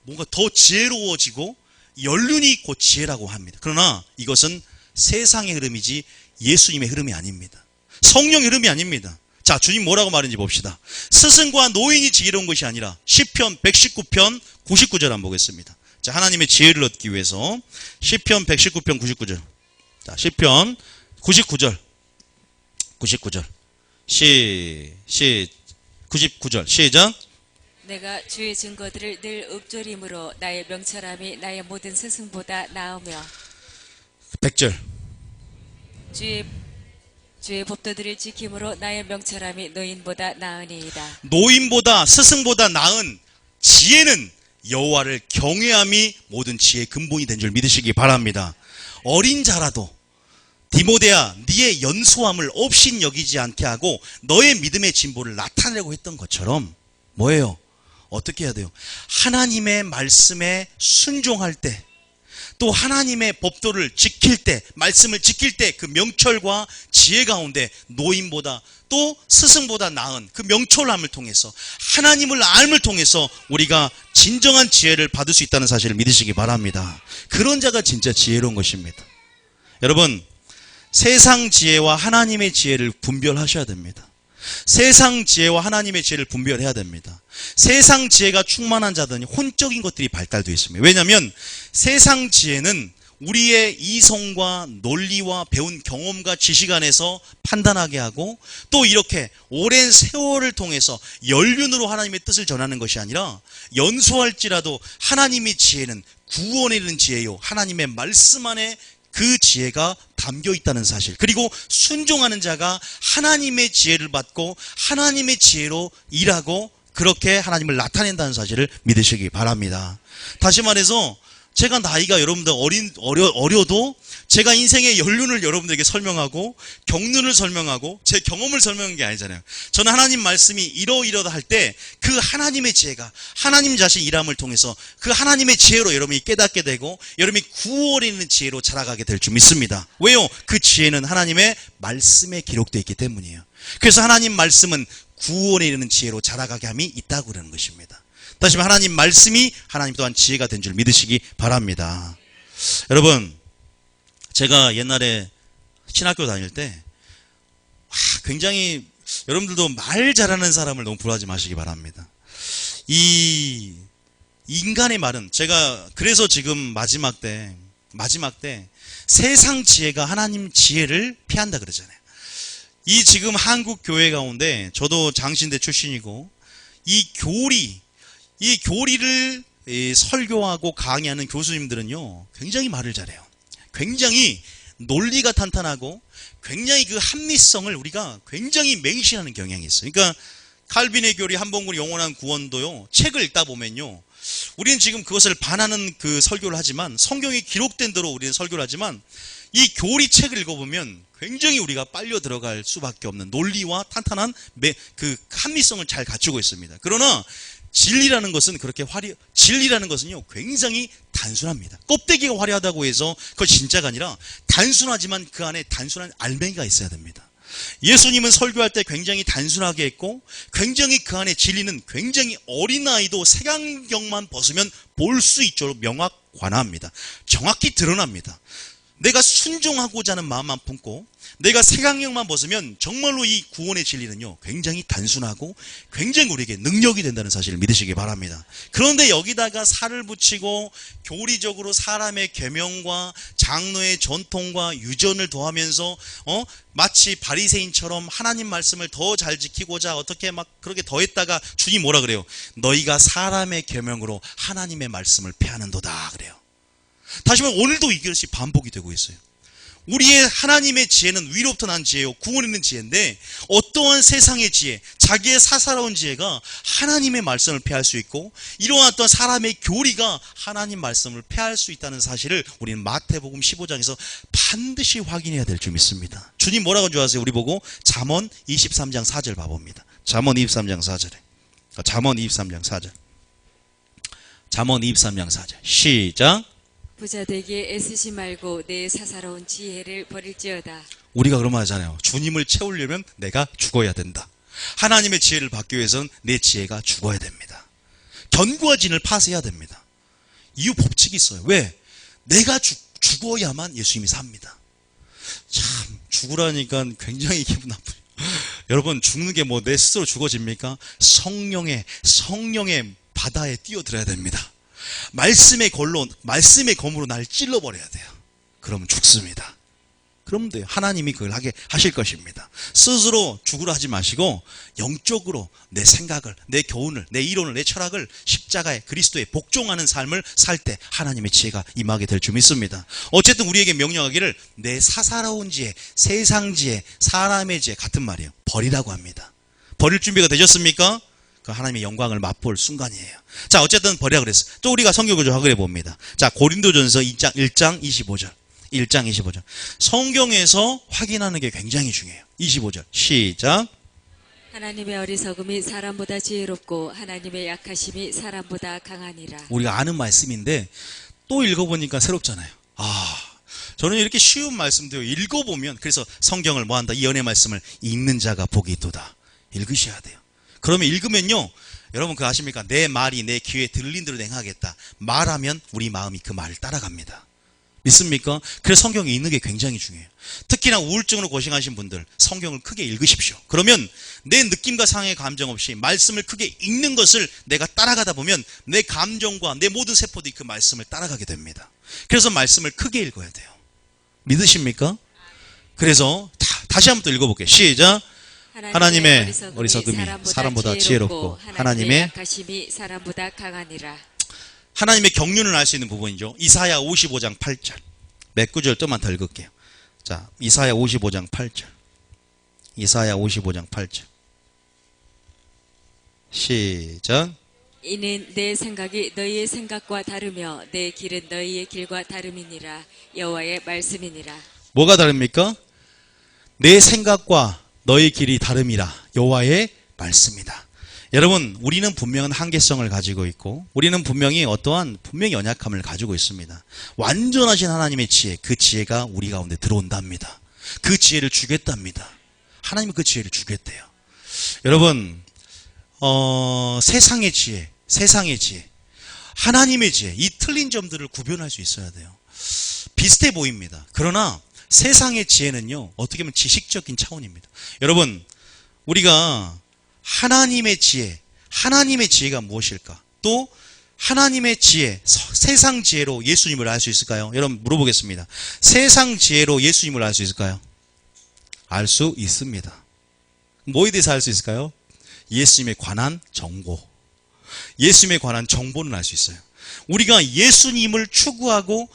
뭔가 더 지혜로워지고 연륜이 곧 지혜라고 합니다. 그러나 이것은 세상의 흐름이지 예수님의 흐름이 아닙니다. 성령의 흐름이 아닙니다. 자, 주님 뭐라고 말했는지 봅시다. 스승과 노인이 지혜로운 것이 아니라 시편 119편 99절 한번 보겠습니다. 자, 하나님의 지혜를 얻기 위해서 시편 119편 99절. 자, 시편 99절. 99절. 99절. 시작. 내가 주의 증거들을 늘 읊조림으로 나의 명철함이 나의 모든 스승보다 나으며 100절. 주의 법도들을 지킴으로 나의 명철함이 노인보다 나으니이다. 노인보다 스승보다 나은 지혜는 여호와를 경외함이 모든 지혜의 근본이 된 줄 믿으시기 바랍니다. 어린 자라도 디모데야 네의 연소함을 없인 여기지 않게 하고 너의 믿음의 진보를 나타내려고 했던 것처럼 뭐예요? 어떻게 해야 돼요? 하나님의 말씀에 순종할 때, 또 하나님의 법도를 지킬 때, 말씀을 지킬 때 그 명철과 지혜 가운데 노인보다 또 스승보다 나은 그 명철함을 통해서, 하나님을 알을 통해서 우리가 진정한 지혜를 받을 수 있다는 사실을 믿으시기 바랍니다. 그런 자가 진짜 지혜로운 것입니다. 여러분, 세상 지혜와 하나님의 지혜를 분별하셔야 됩니다. 세상 지혜와 하나님의 지혜를 분별해야 됩니다. 세상 지혜가 충만한 자들은 혼적인 것들이 발달되어 있습니다. 왜냐하면 세상 지혜는 우리의 이성과 논리와 배운 경험과 지식 안에서 판단하게 하고, 또 이렇게 오랜 세월을 통해서 연륜으로 하나님의 뜻을 전하는 것이 아니라, 연소할지라도 하나님의 지혜는 구원에 이르는 지혜요, 하나님의 말씀 안에 그 지혜가 담겨 있다는 사실, 그리고 순종하는 자가 하나님의 지혜를 받고 하나님의 지혜로 일하고 그렇게 하나님을 나타낸다는 사실을 믿으시기 바랍니다. 다시 말해서 제가 나이가 여러분들 어려도 제가 인생의 연륜을 여러분들에게 설명하고 경륜을 설명하고 제 경험을 설명한 게 아니잖아요. 저는 하나님 말씀이 이러이러다 할 때 그 하나님의 지혜가 하나님 자신 일함을 통해서 그 하나님의 지혜로 여러분이 깨닫게 되고 여러분이 구원에 있는 지혜로 자라가게 될 줄 믿습니다. 왜요? 그 지혜는 하나님의 말씀에 기록되어 있기 때문이에요. 그래서 하나님 말씀은 구원에 이르는 지혜로 자라가게 함이 있다고 그러는 것입니다. 다시 말해 하나님 말씀이 하나님 또한 지혜가 된 줄 믿으시기 바랍니다. 여러분, 제가 옛날에 신학교 다닐 때 굉장히 여러분들도 말 잘하는 사람을 너무 부러워하지 마시기 바랍니다. 이 인간의 말은, 제가 그래서 지금 마지막 때 세상 지혜가 하나님 지혜를 피한다 그러잖아요. 이 지금 한국 교회 가운데 저도 장신대 출신이고 이 교리를 설교하고 강의하는 교수님들은요, 굉장히 말을 잘해요. 굉장히 논리가 탄탄하고 굉장히 그 합리성을 우리가 굉장히 맹신하는 경향이 있어요. 그러니까 칼빈의 교리 한번군 영원한 구원도요, 책을 읽다 보면요, 우리는 지금 그것을 반하는 그 설교를 하지만, 성경에 기록된 대로 우리는 설교를 하지만, 이 교리 책을 읽어보면 굉장히 우리가 빨려 들어갈 수밖에 없는 논리와 탄탄한 그 합리성을 잘 갖추고 있습니다. 그러나 진리라는 것은요 굉장히 단순합니다. 껍데기가 화려하다고 해서 그걸 진짜가 아니라 단순하지만 그 안에 단순한 알맹이가 있어야 됩니다. 예수님은 설교할 때 굉장히 단순하게 했고, 굉장히 그 안에 진리는 굉장히 어린아이도 색안경만 벗으면 볼 수 있도록 명확관화합니다. 정확히 드러납니다. 내가 순종하고자 하는 마음만 품고 내가 색안경만 벗으면 정말로 이 구원의 진리는요 굉장히 단순하고 굉장히 우리에게 능력이 된다는 사실을 믿으시기 바랍니다. 그런데 여기다가 살을 붙이고 교리적으로 사람의 계명과 장로의 전통과 유전을 더하면서 마치 바리새인처럼 하나님 말씀을 더 잘 지키고자 어떻게 막 그렇게 더했다가 주님 뭐라 그래요? 너희가 사람의 계명으로 하나님의 말씀을 폐하는도다 그래요. 다시 말하면 오늘도 이것이 반복이 되고 있어요. 우리의 하나님의 지혜는 위로부터 난 지혜요, 구원 있는 지혜인데, 어떠한 세상의 지혜, 자기의 사사로운 지혜가 하나님의 말씀을 폐할 수 있고, 이러한 어떤 사람의 교리가 하나님 말씀을 폐할 수 있다는 사실을 우리는 마태복음 15장에서 반드시 확인해야 될 줄 믿습니다. 주님 뭐라고 좋아하세요? 우리 보고 잠언 23장 4절 봐봅니다. 잠언 23장 4절에 잠언 23장 4절 잠언 23장 4절 시작. 부자 되기에 애쓰지 말고 내 사사로운 지혜를 버릴지어다. 우리가 그런 말 하잖아요. 주님을 채우려면 내가 죽어야 된다. 하나님의 지혜를 받기 위해서는 내 지혜가 죽어야 됩니다. 견고한 진을 파쇄해야 됩니다. 이유 법칙이 있어요. 왜? 내가 죽어야만 예수님이 삽니다. 참 죽으라니까 굉장히 기분 나쁘죠. 여러분, 죽는 게 뭐 내 스스로 죽어집니까? 성령의 바다에 뛰어들어야 됩니다. 말씀의 검으로 날 찔러버려야 돼요. 그러면 죽습니다. 그러면 돼요. 하나님이 그걸 하게 하실 것입니다. 스스로 죽으라 하지 마시고 영적으로 내 생각을, 내 교훈을, 내 이론을, 내 철학을 십자가에 그리스도에 복종하는 삶을 살 때 하나님의 지혜가 임하게 될 줄 믿습니다. 어쨌든 우리에게 명령하기를 내 사사로운 지혜, 세상 지혜, 사람의 지혜 같은 말이에요. 버리라고 합니다. 버릴 준비가 되셨습니까? 그 하나님의 영광을 맛볼 순간이에요. 자, 어쨌든 버리라 그랬어요. 또 우리가 성경을 좀 확인해 봅니다. 자, 고린도전서 1장 25절. 1장 25절. 성경에서 확인하는 게 굉장히 중요해요. 25절. 시작. 하나님의 어리석음이 사람보다 지혜롭고 하나님의 약하심이 사람보다 강하니라. 우리가 아는 말씀인데 또 읽어보니까 새롭잖아요. 저는 이렇게 쉬운 말씀도 읽어보면, 그래서 성경을 뭐한다? 이 연의 말씀을 읽는 자가 복이 있도다. 읽으셔야 돼요. 그러면 읽으면요, 여러분 그거 아십니까? 내 말이 내 귀에 들린 대로 행하겠다. 말하면 우리 마음이 그 말을 따라갑니다. 믿습니까? 그래서 성경에 있는 게 굉장히 중요해요. 특히나 우울증으로 고생하신 분들 성경을 크게 읽으십시오. 그러면 내 느낌과 상의 감정 없이 말씀을 크게 읽는 것을 내가 따라가다 보면 내 감정과 내 모든 세포들이 그 말씀을 따라가게 됩니다. 그래서 말씀을 크게 읽어야 돼요. 믿으십니까? 그래서 다시 한번 또 읽어볼게요. 시작. 하나님의 어리석음이 사람보다 지혜롭고 하나님의 약하심이 사람보다 강하니라. 하나님의 경륜을 알 수 있는 부분이죠. 이사야 55장 8절. 몇 구절 또만 더 읽을게요. 자, 이사야 55장 8절. 이사야 55장 8절. 시작. 이는 내 생각이 너희의 생각과 다르며 내 길은 너희의 길과 다름이니라. 여호와의 말씀이니라. 뭐가 다릅니까? 내 생각과 너희 길이 다름이라. 여호와의 말씀이다. 여러분, 우리는 분명한 한계성을 가지고 있고 우리는 분명히 분명히 연약함을 가지고 있습니다. 완전하신 하나님의 지혜, 그 지혜가 우리 가운데 들어온답니다. 그 지혜를 주겠답니다. 하나님은 그 지혜를 주겠대요. 여러분, 세상의 지혜, 하나님의 지혜, 이 틀린 점들을 구별할 수 있어야 돼요. 비슷해 보입니다. 그러나 세상의 지혜는요, 어떻게 보면 지식적인 차원입니다. 여러분, 우리가 하나님의 지혜가 무엇일까? 또 하나님의 지혜, 세상 지혜로 예수님을 알 수 있을까요? 여러분 물어보겠습니다. 세상 지혜로 예수님을 알 수 있을까요? 알 수 있습니다. 뭐에 대해서 알 수 있을까요? 예수님에 관한 정보. 예수님에 관한 정보는 알 수 있어요. 우리가 예수님을 추구하고,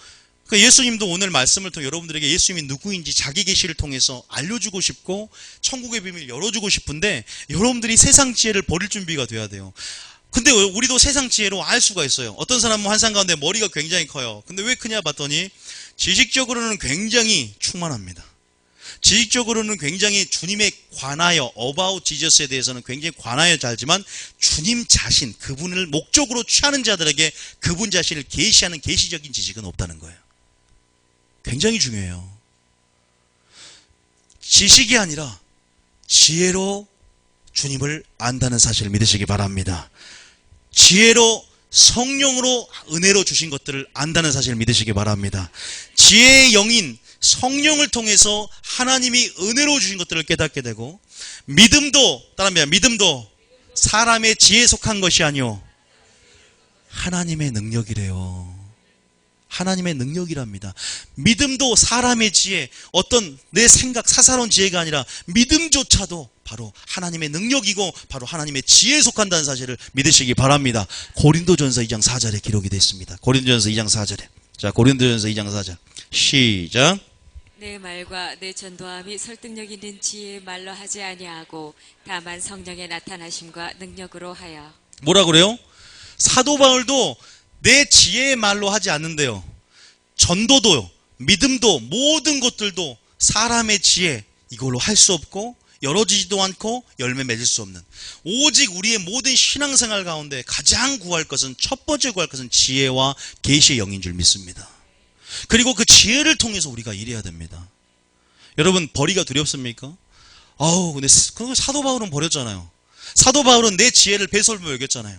예수님도 오늘 말씀을 통해 여러분들에게 예수님이 누구인지 자기 계시를 통해서 알려주고 싶고 천국의 비밀을 열어주고 싶은데, 여러분들이 세상 지혜를 버릴 준비가 돼야 돼요. 근데 우리도 세상 지혜로 알 수가 있어요. 어떤 사람은 환상 가운데 머리가 굉장히 커요. 근데 왜 크냐 봤더니 지식적으로는 굉장히 충만합니다. 지식적으로는 굉장히 주님에 관하여, about Jesus에 대해서는 굉장히 관하여 잘지만 주님 자신, 그분을 목적으로 취하는 자들에게 그분 자신을 계시하는 계시적인 지식은 없다는 거예요. 굉장히 중요해요. 지식이 아니라 지혜로 주님을 안다는 사실을 믿으시기 바랍니다. 지혜로, 성령으로, 은혜로 주신 것들을 안다는 사실을 믿으시기 바랍니다. 지혜의 영인 성령을 통해서 하나님이 은혜로 주신 것들을 깨닫게 되고, 믿음도 사람의 지혜에 속한 것이 아니오 하나님의 능력이래요. 하나님의 능력이랍니다. 믿음도 사람의 지혜, 어떤 내 생각, 사사로운 지혜가 아니라 믿음조차도 바로 하나님의 능력이고 바로 하나님의 지혜에 속한다는 사실을 믿으시기 바랍니다. 고린도전서 2장 4절에 기록이 되어 있습니다. 고린도전서 2장 4절에. 자, 고린도전서 2장 4절. 시작. 내 말과 내 전도함이 설득력 있는 지혜의 말로 하지 아니하고 다만 성령의 나타나심과 능력으로 하여. 뭐라 그래요? 사도 바울도 내 지혜의 말로 하지 않는데요. 전도도요, 믿음도, 모든 것들도 사람의 지혜, 이걸로 할 수 없고 열어지지도 않고 열매 맺을 수 없는, 오직 우리의 모든 신앙생활 가운데 가장 구할 것은, 첫 번째 구할 것은 지혜와 계시의 영인 줄 믿습니다. 그리고 그 지혜를 통해서 우리가 일해야 됩니다. 여러분, 벌이가 두렵습니까? 근데 사도 바울은 버렸잖아요. 사도 바울은 내 지혜를 배설물로 여겼잖아요.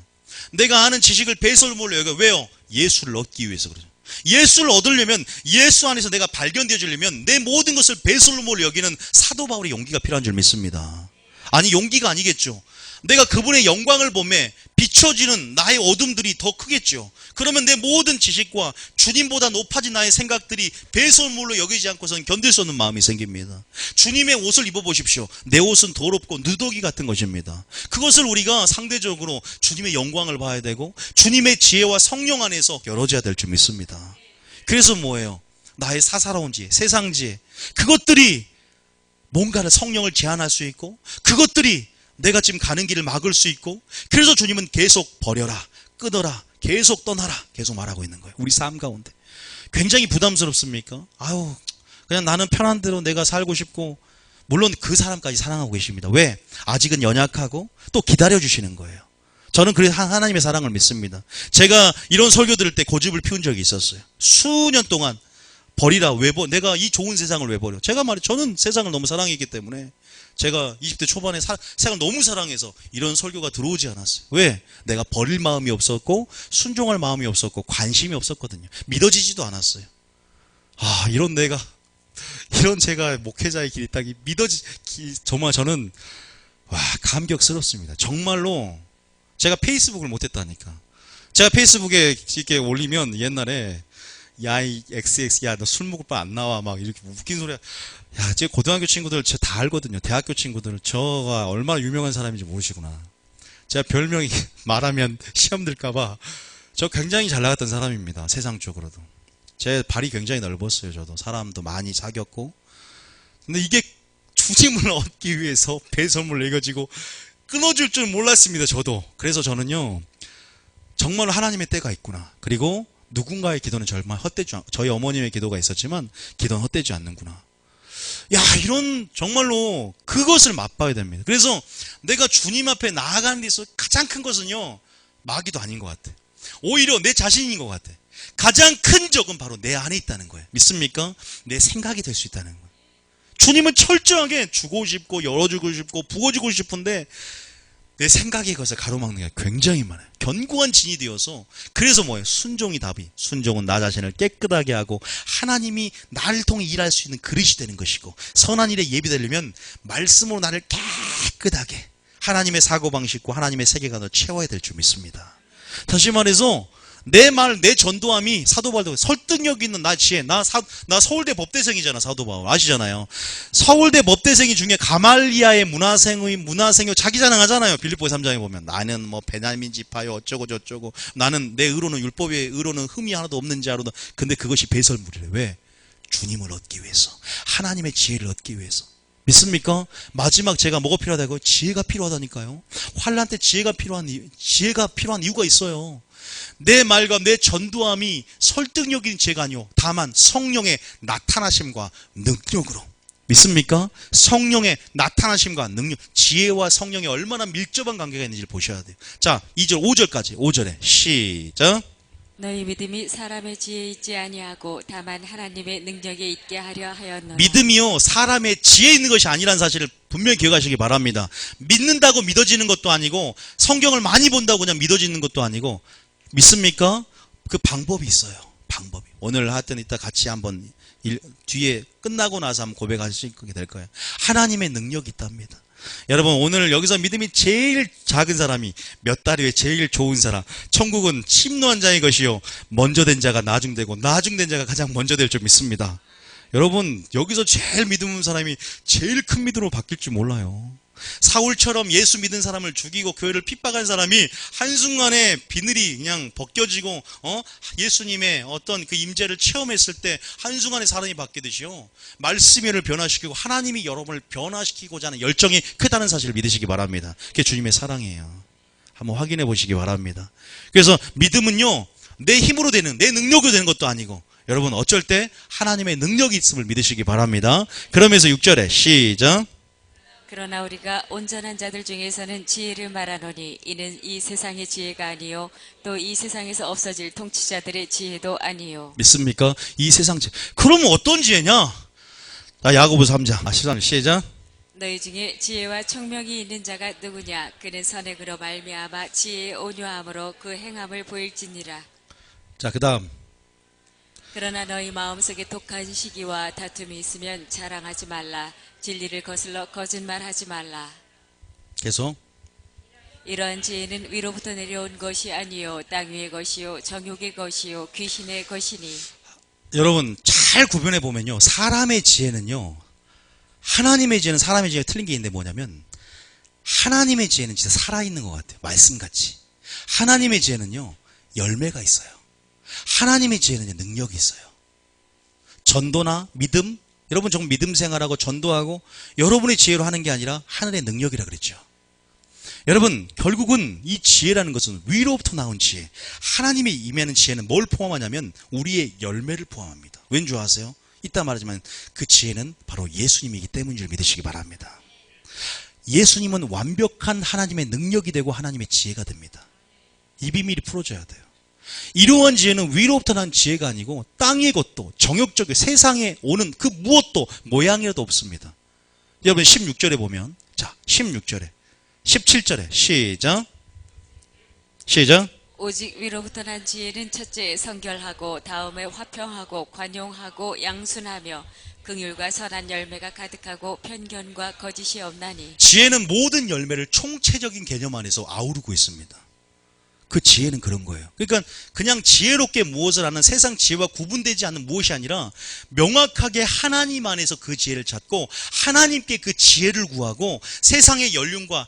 내가 아는 지식을 배설물로 여겨. 왜요? 예수를 얻기 위해서 그러죠. 예수를 얻으려면, 예수 안에서 내가 발견되어지려면 내 모든 것을 배설물로 여기는 사도 바울의 용기가 필요한 줄 믿습니다. 아니, 용기가 아니겠죠. 내가 그분의 영광을 보매 비춰지는 나의 어둠들이 더 크겠죠. 그러면 내 모든 지식과 주님보다 높아진 나의 생각들이 배설물로 여기지 않고서는 견딜 수 없는 마음이 생깁니다. 주님의 옷을 입어보십시오. 내 옷은 더럽고 누더기 같은 것입니다. 그것을 우리가 상대적으로 주님의 영광을 봐야 되고 주님의 지혜와 성령 안에서 열어져야 될 줄 믿습니다. 그래서 뭐예요? 나의 사사로운 지혜, 세상 지혜, 그것들이 뭔가를 성령을 제한할 수 있고 그것들이 내가 지금 가는 길을 막을 수 있고 그래서 주님은 계속 버려라, 끊어라, 계속 떠나라 계속 말하고 있는 거예요. 우리 삶 가운데. 굉장히 부담스럽습니까? 아유, 그냥 나는 편한 대로 내가 살고 싶고 물론 그 사람까지 사랑하고 계십니다. 왜? 아직은 연약하고 또 기다려주시는 거예요. 저는 그래서 하나님의 사랑을 믿습니다. 제가 이런 설교 들을 때 고집을 피운 적이 있었어요. 수년 동안 버리라, 왜 내가 이 좋은 세상을 왜 버려? 제가 저는 세상을 너무 사랑했기 때문에 제가 20대 초반에 세상을 너무 사랑해서 이런 설교가 들어오지 않았어요. 왜? 내가 버릴 마음이 없었고 순종할 마음이 없었고 관심이 없었거든요. 믿어지지도 않았어요. 아, 이런 제가 목회자의 길이 딱 정말 저는 감격스럽습니다. 정말로 제가 페이스북을 못했다니까. 제가 페이스북에 이렇게 올리면 옛날에 야, 이 XX, 야, 너 술 먹을 바 안 나와. 막 이렇게 웃긴 소리야. 야, 제 고등학교 친구들 저 다 알거든요. 대학교 친구들. 저가 얼마나 유명한 사람인지 모르시구나. 제가 별명이 말하면 시험 들까봐 저 굉장히 잘 나갔던 사람입니다. 세상적으로도. 제 발이 굉장히 넓었어요. 저도. 사람도 많이 사귀었고. 근데 이게 주님을 얻기 위해서 배설물 내가지고 끊어줄 줄 몰랐습니다. 저도. 그래서 저는요, 정말 하나님의 때가 있구나. 그리고 누군가의 기도는 정말 저희 어머님의 기도가 있었지만 기도는 헛되지 않는구나. 야, 이런 정말로 그것을 맛봐야 됩니다. 그래서 내가 주님 앞에 나아가는 데 있어서 가장 큰 것은요, 마귀도 아닌 것 같아. 오히려 내 자신인 것 같아. 가장 큰 적은 바로 내 안에 있다는 거예요. 믿습니까? 내 생각이 될 수 있다는 거예요. 주님은 철저하게 주고 싶고 열어주고 싶고 부어주고 싶은데 내 생각에 것을 가로막는 게 굉장히 많아요. 견고한 진이 되어서. 그래서 뭐예요? 순종이 답이. 순종은 나 자신을 깨끗하게 하고 하나님이 나를 통해 일할 수 있는 그릇이 되는 것이고, 선한 일에 예비되려면 말씀으로 나를 깨끗하게 하나님의 사고방식과 하나님의 세계관을 채워야 될 줄 믿습니다. 다시 말해서 내 전도함이 사도 바울도 설득력 있는 나 지혜, 나 서울대 법대생이잖아. 사도 바울 아시잖아요. 서울대 법대생이 중에 가말리아의 문화생이 자기 자랑하잖아요. 빌립보서 3장에 보면 나는 뭐 베냐민 지파요 어쩌고 저쩌고, 나는 내 의로는 율법의 의로는 흠이 하나도 없는 자로다. 근데 그것이 배설물이래. 왜? 주님을 얻기 위해서, 하나님의 지혜를 얻기 위해서. 믿습니까? 마지막 제가 뭐가 필요하다고요? 지혜가 필요하다니까요. 환난 때 지혜가 필요한 이유가 있어요. 내 말과 내 전도함이 설득력인 지혜가 아니오, 다만 성령의 나타나심과 능력으로. 믿습니까? 성령의 나타나심과 능력, 지혜와 성령이 얼마나 밀접한 관계가 있는지를 보셔야 돼요. 자, 2절 5절까지 5절에 시작. 너희 믿음이 사람의 지혜에 있지 아니하고 다만 하나님의 능력에 있게 하려 하였노라. 믿음이요, 사람의 지혜에 있는 것이 아니라는 사실을 분명히 기억하시기 바랍니다. 믿는다고 믿어지는 것도 아니고 성경을 많이 본다고 그냥 믿어지는 것도 아니고, 믿습니까? 그 방법이 있어요. 방법이. 오늘 하여튼 이따 같이 한번 뒤에 끝나고 나서 한번 고백할 수 있게 될 거예요. 하나님의 능력이 있답니다. 여러분, 오늘 여기서 믿음이 제일 작은 사람이 몇 달 후에 제일 좋은 사람. 천국은 침노한 자의 것이요, 먼저 된 자가 나중되고 나중된 자가 가장 먼저 될 줄 믿습니다. 여러분, 여기서 제일 믿음 있는 사람이 제일 큰 믿음으로 바뀔 줄 몰라요. 사울처럼 예수 믿은 사람을 죽이고 교회를 핍박한 사람이 한순간에 비늘이 그냥 벗겨지고 예수님의 어떤 그 임재를 체험했을 때 한순간에 사람이 바뀌듯이요, 말씀을 변화시키고 하나님이 여러분을 변화시키고자 하는 열정이 크다는 사실을 믿으시기 바랍니다. 그게 주님의 사랑이에요. 한번 확인해 보시기 바랍니다. 그래서 믿음은요, 내 힘으로 되는, 내 능력으로 되는 것도 아니고, 여러분 어쩔 때 하나님의 능력이 있음을 믿으시기 바랍니다. 그러면서 6절에 시작. 그러나 우리가 온전한 자들 중에서는 지혜를 말하노니 이는 이 세상의 지혜가 아니요 또 이 세상에서 없어질 통치자들의 지혜도 아니요. 믿습니까? 이 세상 지혜. 그러면 어떤 지혜냐? 나 야고보서 3장 14절 시작. 너희 중에 지혜와 청명이 있는 자가 누구냐? 그는 선행으로 말미암아 지혜의 온유함으로 그 행함을 보일지니라. 자, 그 다음. 그러나 너희 마음속에 독한 시기와 다툼이 있으면 자랑하지 말라. 진리를 거슬러 거짓말하지 말라. 계속. 이러한 지혜는 위로부터 내려온 것이 아니요 땅 위의 것이요 정욕의 것이요 귀신의 것이니. 여러분 잘 구분해 보면요, 사람의 지혜는요, 하나님의 지혜는 사람의 지혜가 틀린 게 있는데 뭐냐면, 하나님의 지혜는 진짜 살아있는 것 같아요. 말씀같이. 하나님의 지혜는요, 열매가 있어요. 하나님의 지혜는요, 능력이 있어요. 전도나 믿음, 여러분 정말 믿음 생활하고 전도하고 여러분의 지혜로 하는 게 아니라 하늘의 능력이라 그랬죠. 여러분 결국은 이 지혜라는 것은 위로부터 나온 지혜, 하나님의 임하는 지혜는 뭘 포함하냐면 우리의 열매를 포함합니다. 왠 줄 아세요? 이따 말하지만 그 지혜는 바로 예수님이기 때문인 줄 믿으시기 바랍니다. 예수님은 완벽한 하나님의 능력이 되고 하나님의 지혜가 됩니다. 이 비밀이 풀어져야 돼요. 이러한 지혜는 위로부터 난 지혜가 아니고 땅의 것도 정욕적인 세상에 오는 그 무엇도 모양이라도 없습니다. 여러분 16절에 보면, 자 16절에 17절에 시작. 오직 위로부터 난 지혜는 첫째 성결하고 다음에 화평하고 관용하고 양순하며 긍휼과 선한 열매가 가득하고 편견과 거짓이 없나니. 지혜는 모든 열매를 총체적인 개념 안에서 아우르고 있습니다. 그 지혜는 그런 거예요. 그러니까 그냥 지혜롭게 무엇을 하는 세상 지혜와 구분되지 않는 무엇이 아니라 명확하게 하나님 안에서 그 지혜를 찾고 하나님께 그 지혜를 구하고, 세상의 연륜과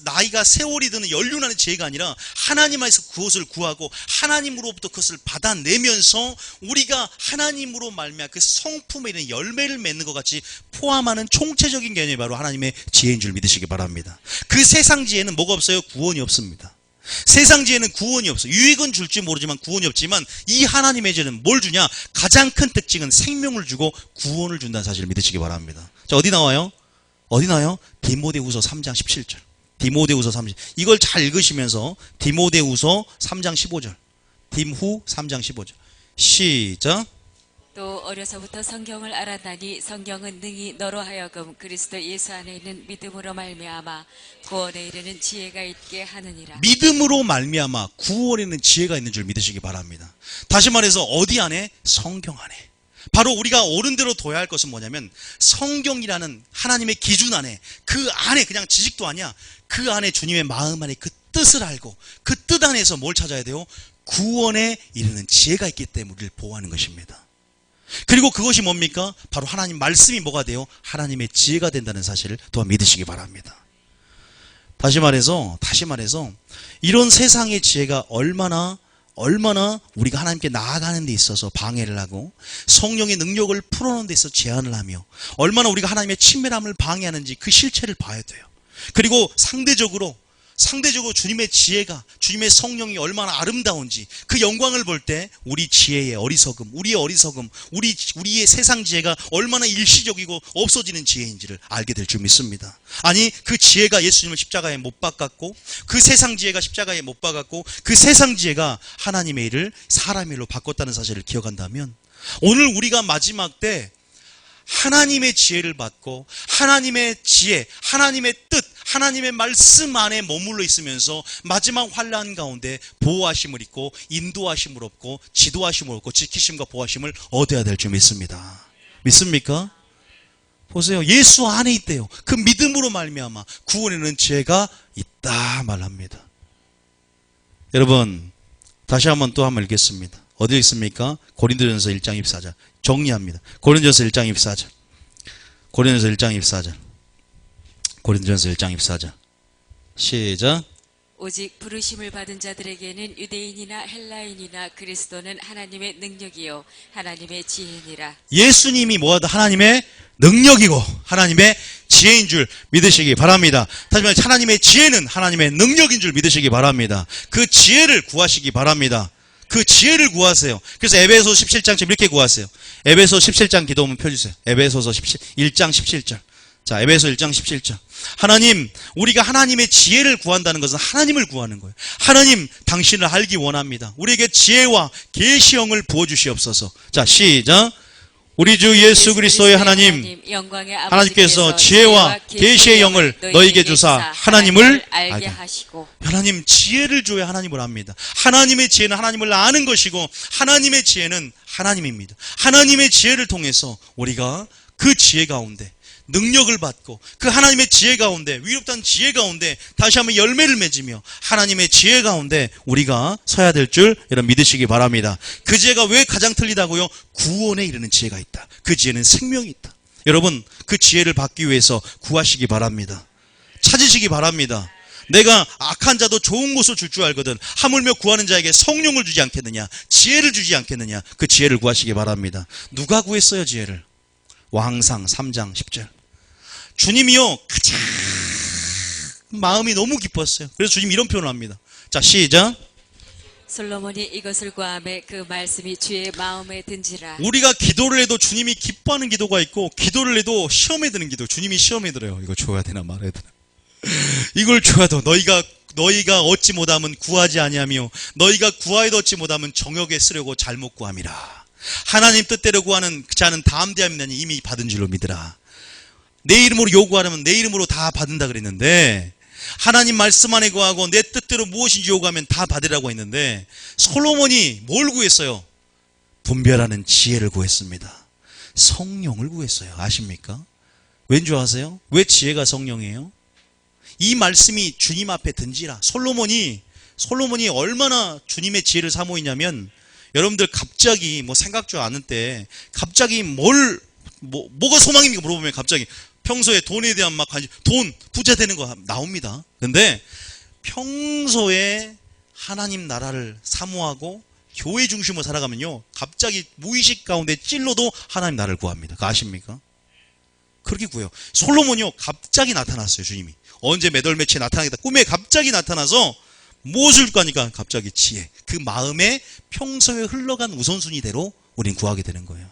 나이가 세월이 드는 연륜하는 지혜가 아니라 하나님 안에서 그것을 구하고 하나님으로부터 그것을 받아내면서 우리가 하나님으로 말미암아 그 성품에 있는 열매를 맺는 것 같이 포함하는 총체적인 개념이 바로 하나님의 지혜인 줄 믿으시기 바랍니다. 그 세상 지혜는 뭐가 없어요? 구원이 없습니다. 세상 지혜는 구원이 없어. 유익은 줄지 모르지만 구원이 없지만, 이 하나님의 지혜는 뭘 주냐? 가장 큰 특징은 생명을 주고 구원을 준다는 사실을 믿으시기 바랍니다. 자, 어디 나와요? 디모데후서 3장 17절. 디모데후서 3장. 이걸 잘 읽으시면서 디모데후서 3장 15절. 딤후 3장 15절. 시작. 또 어려서부터 성경을 알았나니 성경은 능히 너로 하여금 그리스도 예수 안에 있는 믿음으로 말미암아 구원에 이르는 지혜가 있게 하느니라. 믿음으로 말미암아 구원에 있는 지혜가 있는 줄 믿으시기 바랍니다. 다시 말해서 어디 안에? 성경 안에. 바로 우리가 옳은 대로 둬야 할 것은 뭐냐면, 성경이라는 하나님의 기준 안에, 그 안에 그냥 지식도 아니야, 그 안에 주님의 마음 안에 그 뜻을 알고 그 뜻 안에서 뭘 찾아야 돼요? 구원에 이르는 지혜가 있기 때문에 우리를 보호하는 것입니다. 그리고 그것이 뭡니까? 바로 하나님 말씀이 뭐가 돼요? 하나님의 지혜가 된다는 사실을 또한 믿으시기 바랍니다. 다시 말해서 이런 세상의 지혜가 얼마나 우리가 하나님께 나아가는 데 있어서 방해를 하고 성령의 능력을 풀어놓는 데 있어서 제한을 하며 얼마나 우리가 하나님의 친밀함을 방해하는지 그 실체를 봐야 돼요. 그리고 상대적으로 주님의 지혜가, 주님의 성령이 얼마나 아름다운지 그 영광을 볼 때 우리 지혜의 어리석음, 우리의 세상 지혜가 얼마나 일시적이고 없어지는 지혜인지를 알게 될 줄 믿습니다. 아니, 그 지혜가 예수님을 십자가에 못 박았고, 그 세상 지혜가 십자가에 못 박았고, 그 세상 지혜가 하나님의 일을 사람의 일로 바꿨다는 사실을 기억한다면, 오늘 우리가 마지막 때 하나님의 지혜를 받고 하나님의 지혜, 하나님의 뜻, 하나님의 말씀 안에 머물러 있으면서 마지막 환난 가운데 보호하심을 입고 인도하심을 얻고 지도하심을 얻고 지키심과 보호하심을 얻어야 될 줄 믿습니다. 믿습니까? 보세요. 예수 안에 있대요. 그 믿음으로 말미암아 구원에는 지혜가 있다 말합니다. 여러분 다시 한번 읽겠습니다. 어디 있습니까? 고린도전서 1장 24절. 정리합니다. 고린도전서 1장 24절. 고린도전서 1장 24절. 시작. 오직 부르심을 받은 자들에게는 유대인이나 헬라인이나 그리스도는 하나님의 능력이요 하나님의 지혜니라. 예수님이 뭐하다? 하나님의 능력이고 하나님의 지혜인 줄 믿으시기 바랍니다. 다시 말해 하나님의 지혜는 하나님의 능력인 줄 믿으시기 바랍니다. 그 지혜를 구하시기 바랍니다. 그 지혜를 구하세요. 그래서 에베소 17장처럼 이렇게 구하세요. 에베소 17장 기도 한번 펴주세요. 에베소서 1장 17절. 자, 에베소 1장 17절. 하나님, 우리가 하나님의 지혜를 구한다는 것은 하나님을 구하는 거예요. 하나님, 당신을 알기 원합니다. 우리에게 지혜와 계시형을 부어주시옵소서. 자, 시작. 우리 주 예수 그리스도의 하나님, 하나님께서 지혜와 계시의 영을 너희에게 주사 하나님을 알게 하시고. 하나님 지혜를 줘야 하나님을 압니다. 하나님의 지혜는 하나님을 아는 것이고 하나님의 지혜는 하나님입니다. 하나님의 지혜를 통해서 우리가 그 지혜 가운데 능력을 받고 그 하나님의 지혜 가운데, 위롭다는 지혜 가운데 다시 한번 열매를 맺으며 하나님의 지혜 가운데 우리가 서야 될 줄 여러분 믿으시기 바랍니다. 그 지혜가 왜 가장 틀리다고요? 구원에 이르는 지혜가 있다. 그 지혜는 생명이 있다. 여러분 그 지혜를 받기 위해서 구하시기 바랍니다. 찾으시기 바랍니다. 내가 악한 자도 좋은 것을 줄 줄 알거든 하물며 구하는 자에게 성령을 주지 않겠느냐, 지혜를 주지 않겠느냐. 그 지혜를 구하시기 바랍니다. 누가 구했어요 지혜를? 왕상 3장 10절. 주님이요 가장 마음이 너무 기뻤어요. 그래서 주님 이런 표현을 합니다. 자 시작. 솔로몬이 이것을 구하매 그 말씀이 주의 마음에 든지라. 우리가 기도를 해도 주님이 기뻐하는 기도가 있고, 기도를 해도 시험에 드는 기도. 주님이 시험에 들어요. 이거 줘야 되나 말아야 되나. 이걸 줘도 너희가 얻지 못하면 구하지 아니하며 너희가 구하여도 얻지 못하면 정욕에 쓰려고 잘못 구함이라. 하나님 뜻대로 구하는 자는 담대함이나니 이미 받은 줄로 믿으라. 내 이름으로 요구하려면 내 이름으로 다 받는다 그랬는데, 하나님 말씀 안에 구하고 내 뜻대로 무엇인지 요구하면 다 받으라고 했는데, 솔로몬이 뭘 구했어요? 분별하는 지혜를 구했습니다. 성령을 구했어요. 아십니까? 왠 줄 아세요? 왜 지혜가 성령이에요? 이 말씀이 주님 앞에 든지라. 솔로몬이 얼마나 주님의 지혜를 사모했냐면, 여러분들 갑자기 생각지 않은 때 갑자기 뭐가 소망입니까? 물어보면 갑자기 평소에 돈에 대한 돈, 부자 되는 거 나옵니다. 근데 평소에 하나님 나라를 사모하고 교회 중심으로 살아가면요, 갑자기 무의식 가운데 찔러도 하나님 나라를 구합니다. 그거 아십니까? 그렇게 구해요. 솔로몬이요 갑자기 나타났어요. 주님이 언제 몇 월 며칠에 나타나겠다 꿈에 갑자기 나타나서 무엇을 줄 거니까 갑자기 지혜. 그 마음에 평소에 흘러간 우선순위대로 우린 구하게 되는 거예요.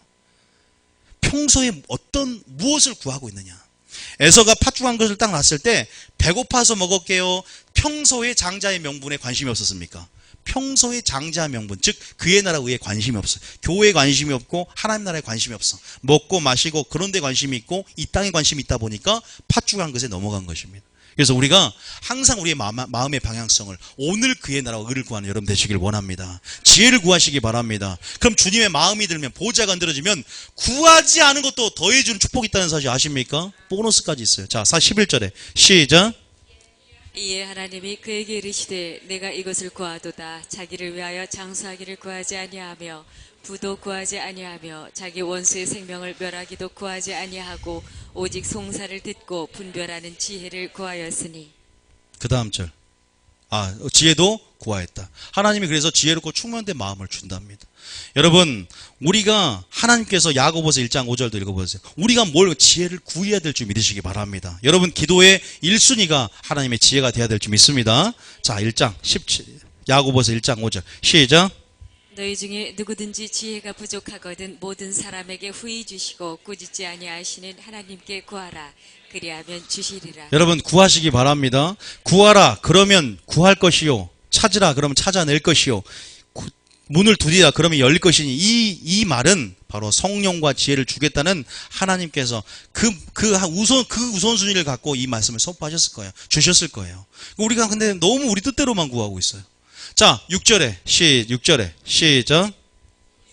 평소에 무엇을 구하고 있느냐. 에서가 팥죽한 것을 딱 놨을 때 배고파서 먹었게요, 평소에 장자의 명분에 관심이 없었습니까? 평소에 장자 명분, 즉 그의 나라 의에 관심이 없어요. 교회에 관심이 없고 하나님 나라에 관심이 없어. 먹고 마시고 그런 데 관심이 있고 이 땅에 관심이 있다 보니까 팥죽한 것에 넘어간 것입니다. 그래서 우리가 항상 우리의 마음의 방향성을, 오늘 그의 나라와 의를 구하는 여러분 되시길 원합니다. 지혜를 구하시기 바랍니다. 그럼 주님의 마음이 들면, 보좌가 흔들어지면 구하지 않은 것도 더해주는 축복이 있다는 사실 아십니까? 보너스까지 있어요. 자 11절에 시작. 이에 하나님이 그에게 이르시되 내가 이것을 구하도다. 자기를 위하여 장수하기를 구하지 아니하며 부도 구하지 아니하며 자기 원수의 생명을 멸하기도 구하지 아니하고 오직 송사를 듣고 분별하는 지혜를 구하였으니. 그 다음 절. 지혜도 구하였다. 하나님이 그래서 지혜롭고 충만된 마음을 준답니다. 여러분, 우리가 하나님께서 야고보서 1장 5절도 읽어보세요. 우리가 뭘 지혜를 구해야 될 줄 믿으시기 바랍니다. 여러분, 기도의 1순위가 하나님의 지혜가 되어야 될 줄 믿습니다. 자, 1장 17, 야고보서 1장 5절 시작. 너희 중에 누구든지 지혜가 부족하거든 모든 사람에게 후히 주시고 꾸짖지 아니하시는 하나님께 구하라. 그리하면 주시리라. 여러분 구하시기 바랍니다. 구하라 그러면 구할 것이요, 찾으라 그러면 찾아낼 것이요, 문을 두드리라 그러면 열릴 것이니, 이 말은 바로 성령과 지혜를 주겠다는 하나님께서 그 우선순위를 갖고 이 말씀을 선포하셨을 거예요. 주셨을 거예요. 우리가 근데 너무 우리 뜻대로만 구하고 있어요. 자 6절에 시작.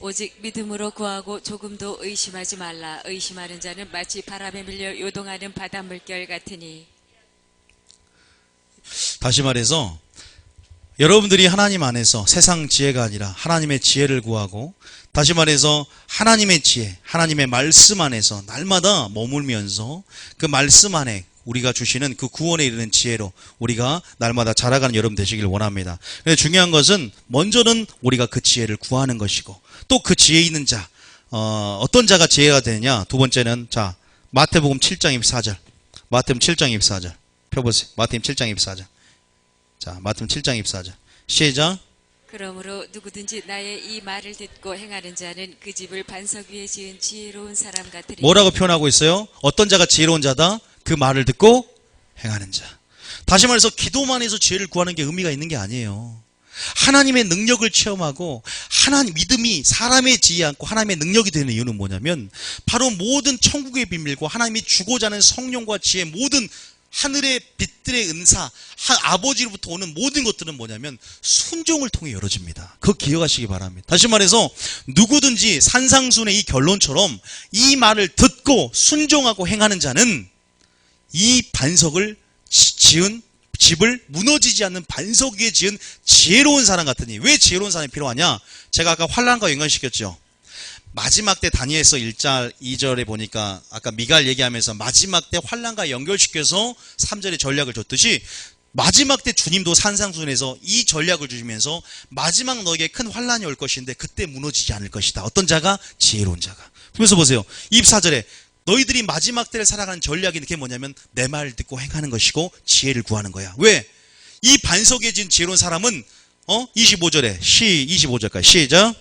오직 믿음으로 구하고 조금도 의심하지 말라. 의심하는 자는 마치 바람에 밀려 요동하는 바닷물결 같으니. 다시 말해서 여러분들이 하나님 안에서 세상 지혜가 아니라 하나님의 지혜를 구하고, 다시 말해서 하나님의 지혜, 하나님의 말씀 안에서 날마다 머물면서 그 말씀 안에 우리가 주시는 그 구원에 이르는 지혜로 우리가 날마다 자라가는 여러분 되시길 원합니다. 근데 중요한 것은 먼저는 우리가 그 지혜를 구하는 것이고, 또 그 지혜 있는 자, 어떤 자가 지혜가 되느냐. 두 번째는 자 마태복음 7장 24절. 마태복음 7장 24절 펴보세요. 마태복음 7장 24절. 자 마태복음 7장 24절 시작. 그러므로 누구든지 나의 이 말을 듣고 행하는 자는 그 집을 반석 위에 지은 지혜로운 사람 같으리. 뭐라고 표현하고 있어요? 어떤 자가 지혜로운 자다? 그 말을 듣고 행하는 자. 다시 말해서 기도만 해서 지혜를 구하는 게 의미가 있는 게 아니에요. 하나님의 능력을 체험하고, 하나님 믿음이 사람의 지혜 않고 하나님의 능력이 되는 이유는 뭐냐면, 바로 모든 천국의 비밀과 하나님이 주고자 하는 성령과 지혜, 모든 하늘의 빛들의 은사, 아버지로부터 오는 모든 것들은 뭐냐면 순종을 통해 열어집니다. 그거 기억하시기 바랍니다. 다시 말해서 누구든지 산상순의 이 결론처럼 이 말을 듣고 순종하고 행하는 자는 이 반석을 지은 집을 무너지지 않는 반석 위에 지은 지혜로운 사람 같으니. 왜 지혜로운 사람이 필요하냐? 제가 아까 환란과 연관시켰죠. 마지막 때 다니엘서 1장 2절에 보니까 아까 미가엘 얘기하면서 마지막 때 환란과 연결시켜서 3절에 전략을 줬듯이 마지막 때 주님도 산상순에서 이 전략을 주시면서 마지막 너에게 큰 환란이 올 것인데 그때 무너지지 않을 것이다. 어떤 자가? 지혜로운 자가. 그래서 보세요. 24절에 너희들이 마지막 때를 살아가는 전략이 이렇게 뭐냐면 내 말을 듣고 행하는 것이고 지혜를 구하는 거야. 왜? 이 반석에 진 지혜로운 사람은 25절에 25절까지 시작.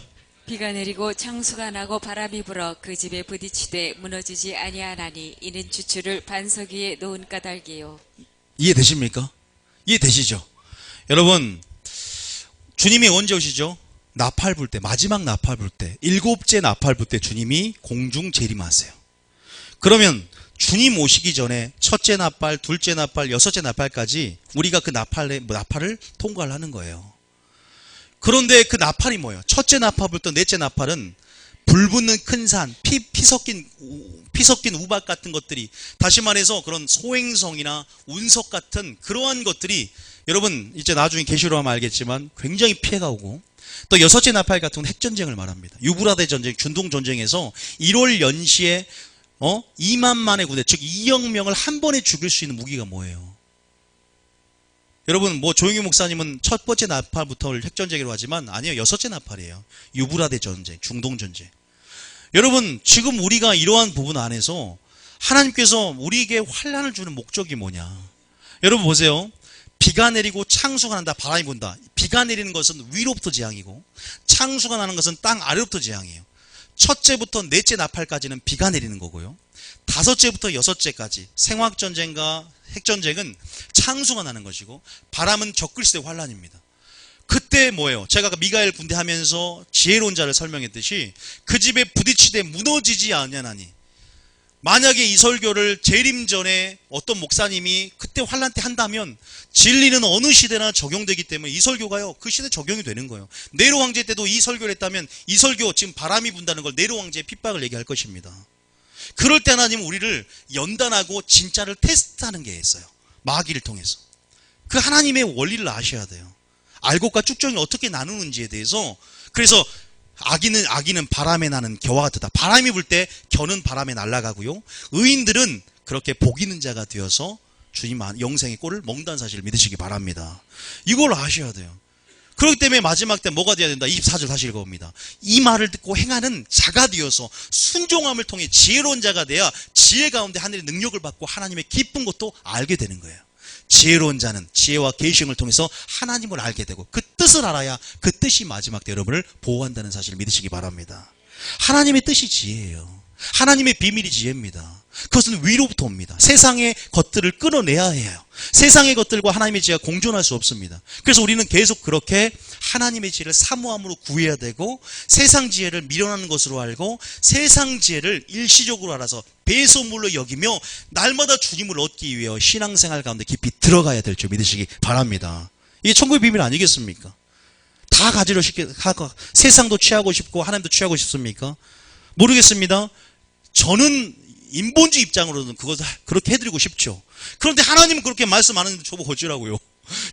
비가 내리고 창수가 나고 바람이 불어 그 집에 부딪히되 무너지지 아니하나니 이는 주추를 반석 위에 놓은 까닭이요. 이해되십니까? 이해되시죠? 여러분, 주님이 언제 오시죠? 나팔 불 때, 마지막 나팔 불 때, 7째 나팔 불 때 주님이 공중 재림하세요. 그러면 주님 오시기 전에 첫째 나팔, 둘째 나팔, 여섯째 나팔까지 우리가 그 나팔을 통과를 하는 거예요. 그런데 그 나팔이 뭐예요? 첫째 나팔부터 넷째 나팔은 불 붙는 큰 산, 피 섞인 우박 같은 것들이, 다시 말해서 그런 소행성이나 운석 같은 그러한 것들이 여러분 이제 나중에 계시로 하면 알겠지만 굉장히 피해가 오고, 또 여섯째 나팔 같은 핵전쟁을 말합니다. 유브라데 전쟁, 중동 전쟁에서 1월 연시에 2만만의 군대, 즉 2억 명을 한 번에 죽일 수 있는 무기가 뭐예요? 여러분, 조용희 목사님은 첫 번째 나팔부터를 핵전쟁이라고 하지만 아니에요. 여섯째 나팔이에요. 유브라데 전쟁, 중동 전쟁. 여러분, 지금 우리가 이러한 부분 안에서 하나님께서 우리에게 환란을 주는 목적이 뭐냐? 여러분 보세요. 비가 내리고 창수가 난다, 바람이 분다. 비가 내리는 것은 위로부터 재앙이고 창수가 나는 것은 땅 아래로부터 재앙이에요. 첫째부터 넷째 나팔까지는 비가 내리는 거고요. 다섯째부터 여섯째까지 생화학전쟁과 핵전쟁은 창수가 나는 것이고 바람은 적그리스도의 환란입니다. 그때 뭐예요? 제가 아까 미가엘 군대 하면서 지혜로운 자를 설명했듯이 그 집에 부딪히되 무너지지 아니하나니, 만약에 이 설교를 재림 전에 어떤 목사님이 그때 환란 때 한다면 진리는 어느 시대나 적용되기 때문에 이 설교가요 그 시대 적용이 되는 거예요. 네로 황제 때도 이 설교를 했다면 이 설교, 지금 바람이 분다는 걸 네로 황제의 핍박을 얘기할 것입니다. 그럴 때 하나님은 우리를 연단하고 진짜를 테스트하는 게 있어요. 마귀를 통해서. 그 하나님의 원리를 아셔야 돼요. 알곡과 쭉정이 어떻게 나누는지에 대해서. 그래서 악인은 바람에 나는 겨와 같다. 바람이 불 때 겨는 바람에 날아가고요. 의인들은 그렇게 복 있는 자가 되어서 주님 영생의 꼴을 먹는다는 사실을 믿으시기 바랍니다. 이걸 아셔야 돼요. 그렇기 때문에 마지막 때 뭐가 돼야 된다? 24절 다시 읽어봅니다. 이 말을 듣고 행하는 자가 되어서 순종함을 통해 지혜로운 자가 돼야 지혜 가운데 하늘의 능력을 받고 하나님의 기쁜 것도 알게 되는 거예요. 지혜로운 자는 지혜와 계시를 통해서 하나님을 알게 되고 그 뜻을 알아야 그 뜻이 마지막 때 여러분을 보호한다는 사실을 믿으시기 바랍니다. 하나님의 뜻이 지혜예요. 하나님의 비밀이 지혜입니다. 그것은 위로부터 옵니다. 세상의 것들을 끊어내야 해요. 세상의 것들과 하나님의 지혜가 공존할 수 없습니다. 그래서 우리는 계속 그렇게 하나님의 지혜를 사모함으로 구해야 되고, 세상 지혜를 미련하는 것으로 알고 세상 지혜를 일시적으로 알아서 배소물로 여기며 날마다 주님을 얻기 위해 신앙생활 가운데 깊이 들어가야 될 줄 믿으시기 바랍니다. 이게 천국의 비밀 아니겠습니까? 다 가지러 세상도 취하고 싶고 하나님도 취하고 싶습니까? 모르겠습니다. 저는 인본주의 입장으로는 그것을 그렇게 해드리고 싶죠. 그런데 하나님은 그렇게 말씀 안 하는데 저보고 어찌라고요?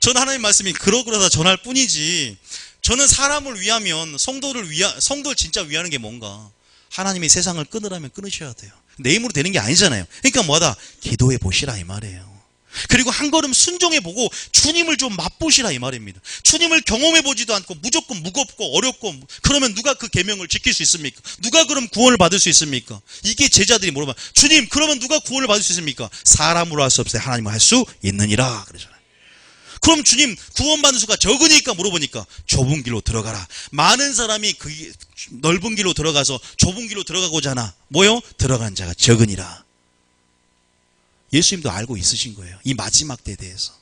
저는 하나님 말씀이 그러다 전할 뿐이지, 저는 사람을 위하면 성도를 진짜 위하는 게 뭔가, 하나님이 세상을 끊으라면 끊으셔야 돼요. 내 힘으로 되는 게 아니잖아요. 그러니까 뭐다? 기도해 보시라 이 말이에요. 그리고 한 걸음 순종해 보고 주님을 좀 맛보시라 이 말입니다. 주님을 경험해 보지도 않고 무조건 무겁고 어렵고 그러면 누가 그 계명을 지킬 수 있습니까? 누가 그럼 구원을 받을 수 있습니까? 이게 제자들이 물어봐. 주님, 그러면 누가 구원을 받을 수 있습니까? 사람으로 할 수 없어요. 하나님은 할 수 있느니라 그러잖아요. 그럼 주님, 구원받는 수가 적으니까 물어보니까 좁은 길로 들어가라. 많은 사람이 그 넓은 길로 들어가서 좁은 길로 들어가고자 하나 뭐요? 들어간 자가 적으니라. 예수님도 알고 있으신 거예요. 이 마지막 때에 대해서.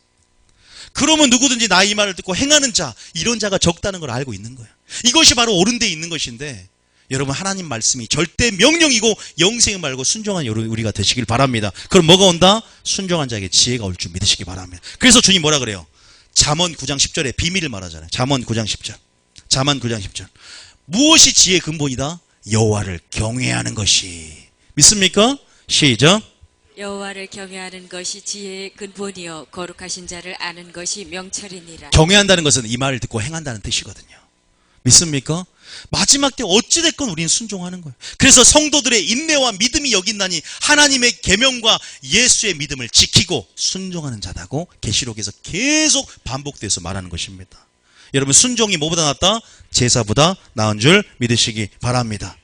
그러면 누구든지 나 이 말을 듣고 행하는 자, 이런 자가 적다는 걸 알고 있는 거예요. 이것이 바로 옳은 데 있는 것인데, 여러분 하나님 말씀이 절대 명령이고 영생이 말고 순종한 우리가 되시길 바랍니다. 그럼 뭐가 온다? 순종한 자에게 지혜가 올 줄 믿으시기 바랍니다. 그래서 주님 뭐라 그래요? 잠언 9장 10절에 비밀을 말하잖아요. 잠언 9장 10절. 잠언 9장 10절. 무엇이 지혜의 근본이다? 여호와를 경외하는 것이. 믿습니까? 시작. 여호와를 경외하는 것이 지혜의 근본이요 거룩하신 자를 아는 것이 명철이니라. 경외한다는 것은 이 말을 듣고 행한다는 뜻이거든요. 믿습니까? 마지막 때 어찌됐건 우리는 순종하는 거예요. 그래서 성도들의 인내와 믿음이 여긴다니 하나님의 계명과 예수의 믿음을 지키고 순종하는 자다고 계시록에서 계속 반복돼서 말하는 것입니다. 여러분 순종이 뭐보다 낫다? 제사보다 나은 줄 믿으시기 바랍니다.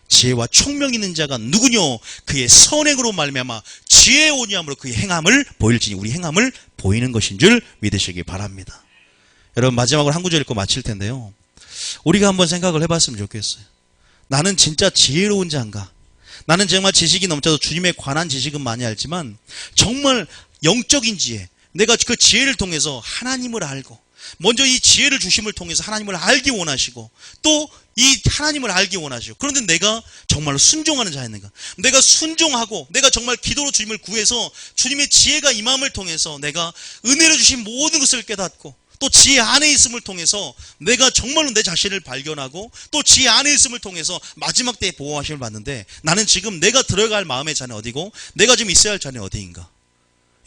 지혜와 총명 있는 자가 누구뇨? 그의 선행으로 말미암아 지혜에 오니함으로 그의 행함을 보일지니 우리 행함을 보이는 것인 줄 믿으시기 바랍니다. 여러분 마지막으로 한 구절 읽고 마칠 텐데요. 우리가 한번 생각을 해봤으면 좋겠어요. 나는 진짜 지혜로운 자인가? 나는 정말 지식이 넘쳐서 주님에 관한 지식은 많이 알지만 정말 영적인 지혜, 내가 그 지혜를 통해서 하나님을 알고 먼저 이 지혜를 주심을 통해서 하나님을 알기 원하시고 또 이 하나님을 알기 원하시고 그런데 내가 정말로 순종하는 자였는가? 내가 순종하고 내가 정말 기도로 주님을 구해서 주님의 지혜가 이 마음을 통해서 내가 은혜로 주신 모든 것을 깨닫고 또 지혜 안에 있음을 통해서 내가 정말로 내 자신을 발견하고 또 지혜 안에 있음을 통해서 마지막 때에 보호하심을 받는데 나는 지금 내가 들어갈 마음의 자는 어디고 내가 지금 있어야 할 자는 어디인가?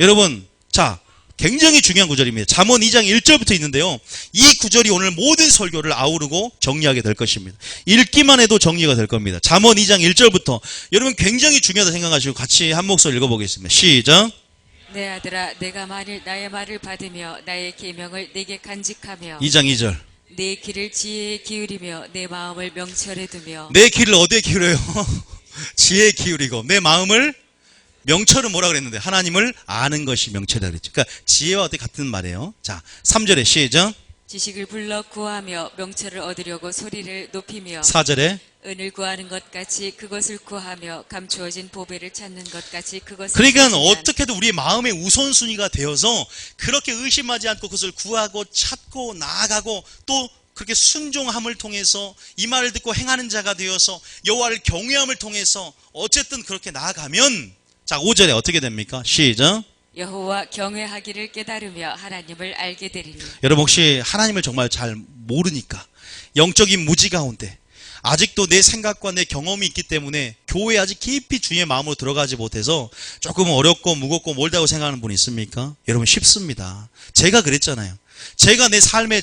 여러분 자 굉장히 중요한 구절입니다. 잠언 2장 1절부터 있는데요. 이 구절이 오늘 모든 설교를 아우르고 정리하게 될 것입니다. 읽기만 해도 정리가 될 겁니다. 잠언 2장 1절부터 여러분 굉장히 중요하다 생각하시고 같이 한 목소리 읽어보겠습니다. 시작. 내 아들아 내가 만일 나의 말을 받으며 나의 계명을 내게 간직하며 2장 2절. 내 길을 지혜에 기울이며 내 마음을 명철에 두며 내 길을 어디에 기울여요? 지혜에 기울이고 내 마음을 명철은 뭐라 그랬는데 하나님을 아는 것이 명철이라 그랬죠. 그러니까 지혜와 어떻게 같은 말이에요. 자 3절에 시작. 지식을 불러 구하며 명철을 얻으려고 소리를 높이며 4절에 은을 구하는 것 같이 그것을 구하며 감추어진 보배를 찾는 것 같이 그것을 그러니까 찾으면 어떻게든 우리의 마음의 우선순위가 되어서 그렇게 의심하지 않고 그것을 구하고 찾고 나아가고 또 그렇게 순종함을 통해서 이 말을 듣고 행하는 자가 되어서 여호와를 경외함을 통해서 어쨌든 그렇게 나아가면 자 5절에 어떻게 됩니까? 시작. 여호와 경외하기를 깨달으며 하나님을 알게 되리니. 여러분 혹시 하나님을 정말 잘 모르니까 영적인 무지 가운데 아직도 내 생각과 내 경험이 있기 때문에 교회에 아직 깊이 주님의 마음으로 들어가지 못해서 조금 어렵고 무겁고 멀다고 생각하는 분 있습니까? 여러분 쉽습니다. 제가 그랬잖아요. 제가 내 삶에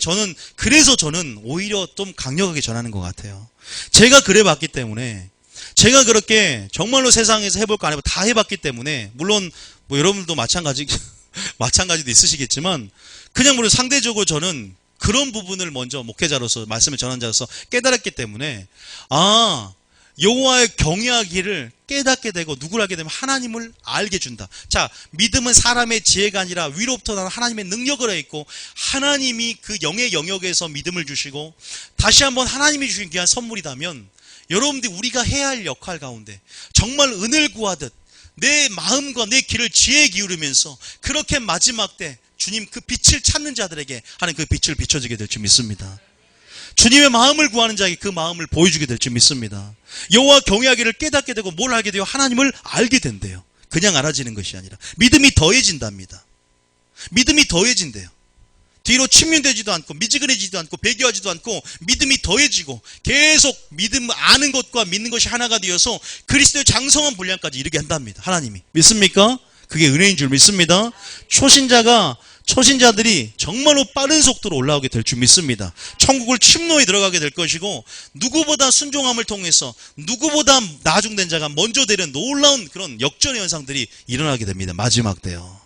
그래서 저는 오히려 좀 강력하게 전하는 것 같아요. 제가 그래봤기 때문에 제가 그렇게 정말로 세상에서 해볼 거 안 해볼 다 해봤기 때문에 물론 뭐 여러분들도 마찬가지도 있으시겠지만 그냥 물론 상대적으로 저는 그런 부분을 먼저 목회자로서 말씀을 전한 자로서 깨달았기 때문에 여호와의 경외하기를 깨닫게 되고 누구를 알게 되면 하나님을 알게 준다. 자, 믿음은 사람의 지혜가 아니라 위로부터 나는 하나님의 능력을 해 있고 하나님이 그 영의 영역에서 믿음을 주시고 다시 한번 하나님이 주신 귀한 선물이다면 여러분들이 우리가 해야 할 역할 가운데 정말 은을 구하듯 내 마음과 내 길을 지혜에 기울이면서 그렇게 마지막 때 주님 그 빛을 찾는 자들에게 하나님 그 빛을 비춰주게 될 줄 믿습니다. 주님의 마음을 구하는 자에게 그 마음을 보여주게 될 줄 믿습니다. 여호와 경외하기를 깨닫게 되고 뭘 알게 되어 하나님을 알게 된대요. 그냥 알아지는 것이 아니라 믿음이 더해진답니다. 믿음이 더해진대요. 뒤로 침륜되지도 않고 미지근해지지도 않고 배교하지도 않고 믿음이 더해지고 계속 믿음 아는 것과 믿는 것이 하나가 되어서 그리스도의 장성한 분량까지 이르게 한답니다. 하나님이. 믿습니까? 그게 은혜인 줄 믿습니다. 초신자들이 정말로 빠른 속도로 올라오게 될 줄 믿습니다. 천국을 침노에 들어가게 될 것이고 누구보다 순종함을 통해서 누구보다 나중된 자가 먼저 되는 놀라운 그런 역전의 현상들이 일어나게 됩니다. 마지막 때요.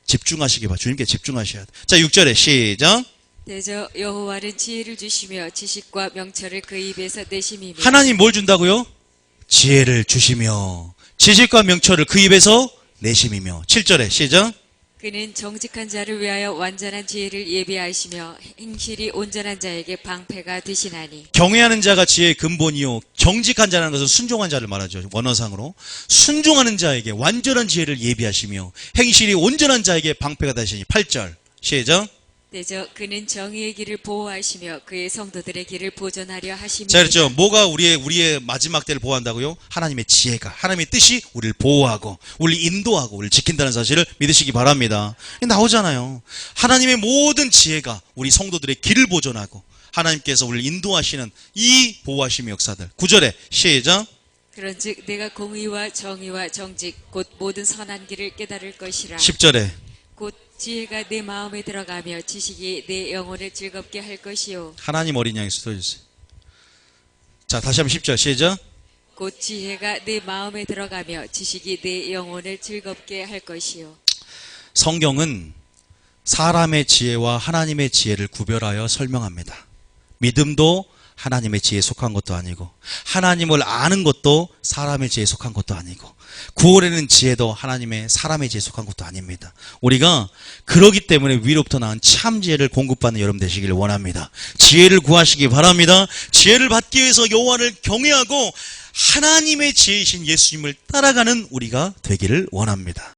집중하시기 바랍니다. 주님께 집중하셔야 돼요. 자 6절에 시작. 대저 여호와는 지혜를 주시며 지식과 명철을 그 입에서 내심이며. 하나님 뭘 준다고요? 지혜를 주시며 지식과 명철을 그 입에서 내심이며. 7절에 시작. 그는 정직한 자를 위하여 완전한 지혜를 예비하시며 행실이 온전한 자에게 방패가 되시나니. 경외하는 자가 지혜의 근본이요 정직한 자라는 것은 순종한 자를 말하죠. 원어상으로 순종하는 자에게 완전한 지혜를 예비하시며 행실이 온전한 자에게 방패가 되시니. 8절 시작. 대저 그는 정의의 길을 보호하시며 그의 성도들의 길을 보존하려 하십니다. 자, 그렇죠. 뭐가 우리의 마지막 때를 보호한다고요? 하나님의 지혜가, 하나님의 뜻이 우리를 보호하고, 우리를 인도하고, 우리를 지킨다는 사실을 믿으시기 바랍니다. 나오잖아요. 하나님의 모든 지혜가 우리 성도들의 길을 보존하고, 하나님께서 우리를 인도하시는 이 보호하심의 역사들. 9절에 시작. 그런즉 내가 공의와 정의와 정직 곧 모든 선한 길을 깨달을 것이라. 10절에 곧 지혜가 내 마음에 들어가며 지식이 내 영혼을 즐겁게 할 것이요. 하나님 어린 양이 써주세요. 자, 다시 한번 10절 시작. 곧 지혜가 내 마음에 들어가며 지식이 내 영혼을 즐겁게 할 것이요. 성경은 사람의 지혜와 하나님의 지혜를 구별하여 설명합니다. 믿음도 하나님의 지혜에 속한 것도 아니고, 하나님을 아는 것도 사람의 지혜에 속한 것도 아니고, 구원에는 지혜도 사람의 지혜에 속한 것도 아닙니다. 우리가 그러기 때문에 위로부터 나온 참 지혜를 공급받는 여러분 되시기를 원합니다. 지혜를 구하시기 바랍니다. 지혜를 받기 위해서 여호와를 경외하고 하나님의 지혜이신 예수님을 따라가는 우리가 되기를 원합니다.